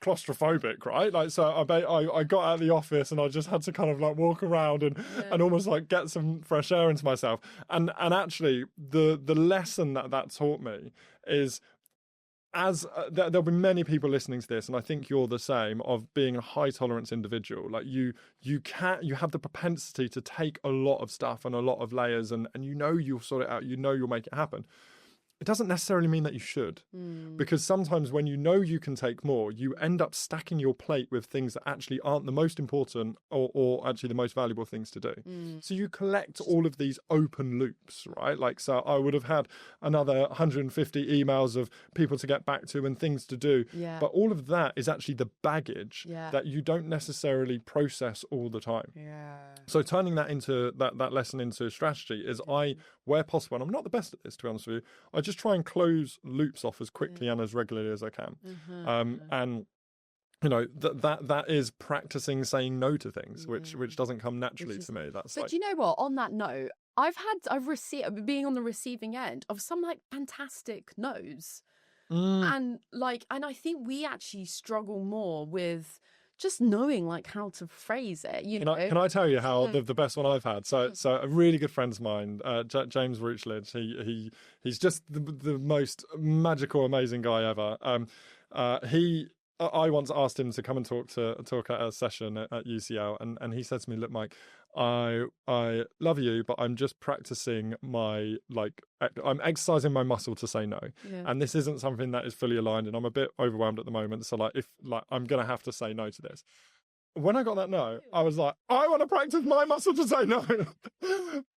[SPEAKER 2] claustrophobic, right? Like, so I got out of the office and I just had to kind of like walk around and almost like get some fresh air into myself. And actually, the lesson that taught me is, as there'll be many people listening to this, and I think you're the same, of being a high tolerance individual. Like you have the propensity to take a lot of stuff and a lot of layers, and you'll sort it out, you'll make it happen. It doesn't necessarily mean that you should, because sometimes when you can take more, you end up stacking your plate with things that actually aren't the most important or actually the most valuable things to do. So you collect all of these open loops, right? Like, so I would have had another 150 emails of people to get back to and things to do.
[SPEAKER 1] Yeah.
[SPEAKER 2] But all of that is actually the baggage that you don't necessarily process all the time.
[SPEAKER 1] Yeah.
[SPEAKER 2] So turning that into that lesson into strategy is where possible, and I'm not the best at this, to be honest with you, I just try and close loops off as quickly and as regularly as I can. And that is practicing saying no to things, which doesn't come naturally to me. But
[SPEAKER 1] do you know what? On that note, I've received, being on the receiving end of some like fantastic no's, and I think we actually struggle more with just knowing like how to phrase it.
[SPEAKER 2] Can I tell you how the best one I've had? So a really good friend of mine, James Routledge, he's just the most magical, amazing guy ever. I once asked him to come and talk at a session at UCL, and he said to me, "Look, Mike, I love you, but I'm just practicing I'm exercising my muscle to say no, and this isn't something that is fully aligned, and I'm a bit overwhelmed at the moment. So if I'm gonna have to say no to this." When I got that no, I was like, I want to practice my muscle to say no.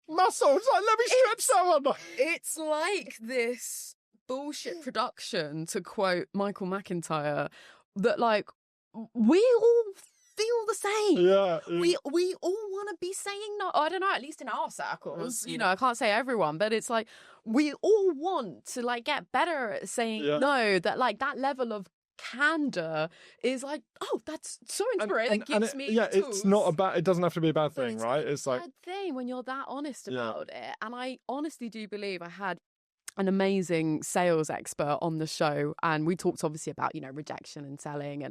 [SPEAKER 2] Muscles, let me stretch someone.
[SPEAKER 1] It's like this bullshit production, to quote Michael McIntyre, that like we all feel the same.
[SPEAKER 2] Yeah.
[SPEAKER 1] We all want to be saying no. I don't know, at least in our circles. I can't say everyone, but it's like we all want to like get better at saying no. That like that level of candor is like, oh, that's so inspiring. It gives me tools.
[SPEAKER 2] It's not it doesn't have to be a bad thing, right? It's like a
[SPEAKER 1] bad thing when you're that honest about it. And I honestly do believe I had an amazing sales expert on the show, and we talked obviously about rejection and selling,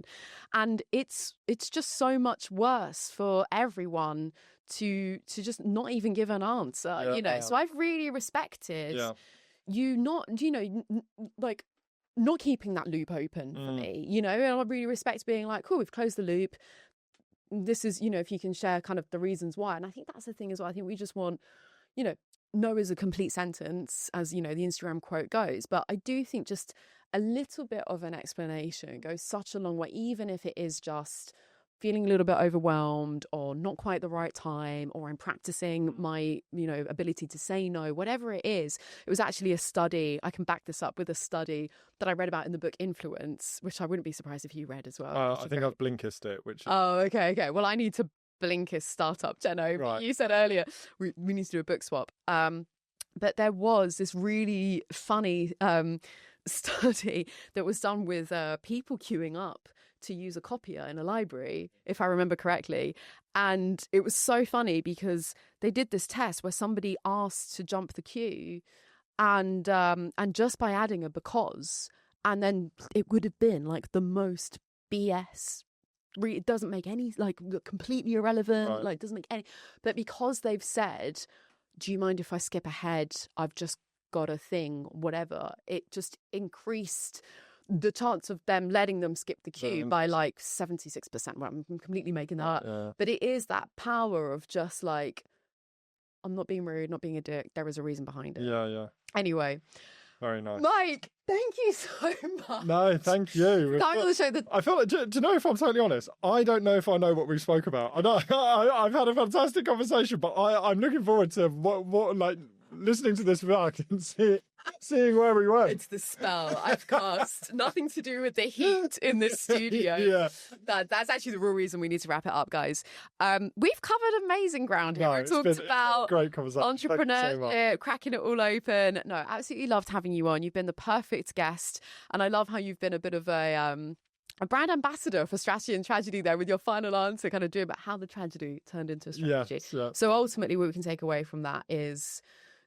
[SPEAKER 1] and it's just so much worse for everyone to just not even give an answer. So I've really respected you not keeping that loop open for me, and I really respect being like, cool, we've closed the loop, this is if you can share kind of the reasons why. And I think that's the thing as well. I think we just want no is a complete sentence, as the Instagram quote goes, but I do think just a little bit of an explanation goes such a long way, even if it is just feeling a little bit overwhelmed or not quite the right time, or I'm practicing my ability to say no, whatever it is. It was actually a study, I can back this up with a study that I read about in the book Influence, which I wouldn't be surprised if you read as well.
[SPEAKER 2] I think I've Blinkist it, which
[SPEAKER 1] okay, well, I need to Blinkist startup, Jenno. Right. You said earlier we need to do a book swap. But there was this really funny study that was done with people queuing up to use a copier in a library, if I remember correctly. And it was so funny because they did this test where somebody asked to jump the queue, and just by adding a because, and then it would have been like the most BS. It doesn't make any, completely irrelevant, right. Doesn't make any, but because they've said, do you mind if I skip ahead? I've just got a thing, whatever. It just increased the chance of them letting them skip the queue by 76%. Well, I'm completely making that up. But it is that power of just I'm not being rude, not being a dick. There is a reason behind it.
[SPEAKER 2] Yeah.
[SPEAKER 1] Anyway.
[SPEAKER 2] Very nice.
[SPEAKER 1] Mike, thank you so much.
[SPEAKER 2] No, thank you. I feel like, do you know, if I'm totally honest, I don't know if I know what we spoke about. I've had a fantastic conversation, but I'm looking forward to what listening to this back and seeing where we went.
[SPEAKER 1] It's the spell I've cast. Nothing to do with the heat in this studio. That's actually the real reason we need to wrap it up, guys. We've covered amazing ground here. We talked about
[SPEAKER 2] great conversation.
[SPEAKER 1] Entrepreneurship, cracking it all open. No, absolutely loved having you on. You've been the perfect guest, and I love how you've been a bit of a brand ambassador for strategy and tragedy there with your final answer, kind of doing about how the tragedy turned into a strategy.
[SPEAKER 2] Yes.
[SPEAKER 1] So ultimately what we can take away from that is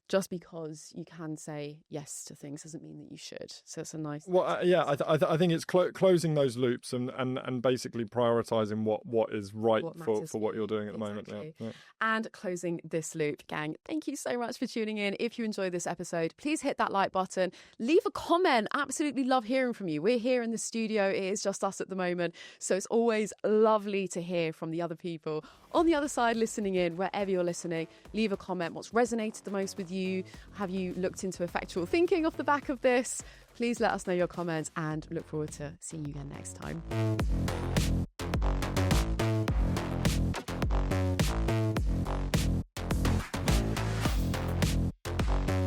[SPEAKER 1] just because you can say yes to things doesn't mean that you should. So it's a nice.
[SPEAKER 2] Well, I think it's closing those loops and basically prioritizing what is right for what you're doing at the moment. Yeah.
[SPEAKER 1] And closing this loop, gang. Thank you so much for tuning in. If you enjoyed this episode, please hit that like button. Leave a comment. Absolutely love hearing from you. We're here in the studio. It is just us at the moment. So it's always lovely to hear from the other people on the other side listening in, wherever you're listening. Leave a comment. What's resonated the most with you? Have you looked into effectual thinking off the back of this? Please let us know your comments and look forward to seeing you again next time.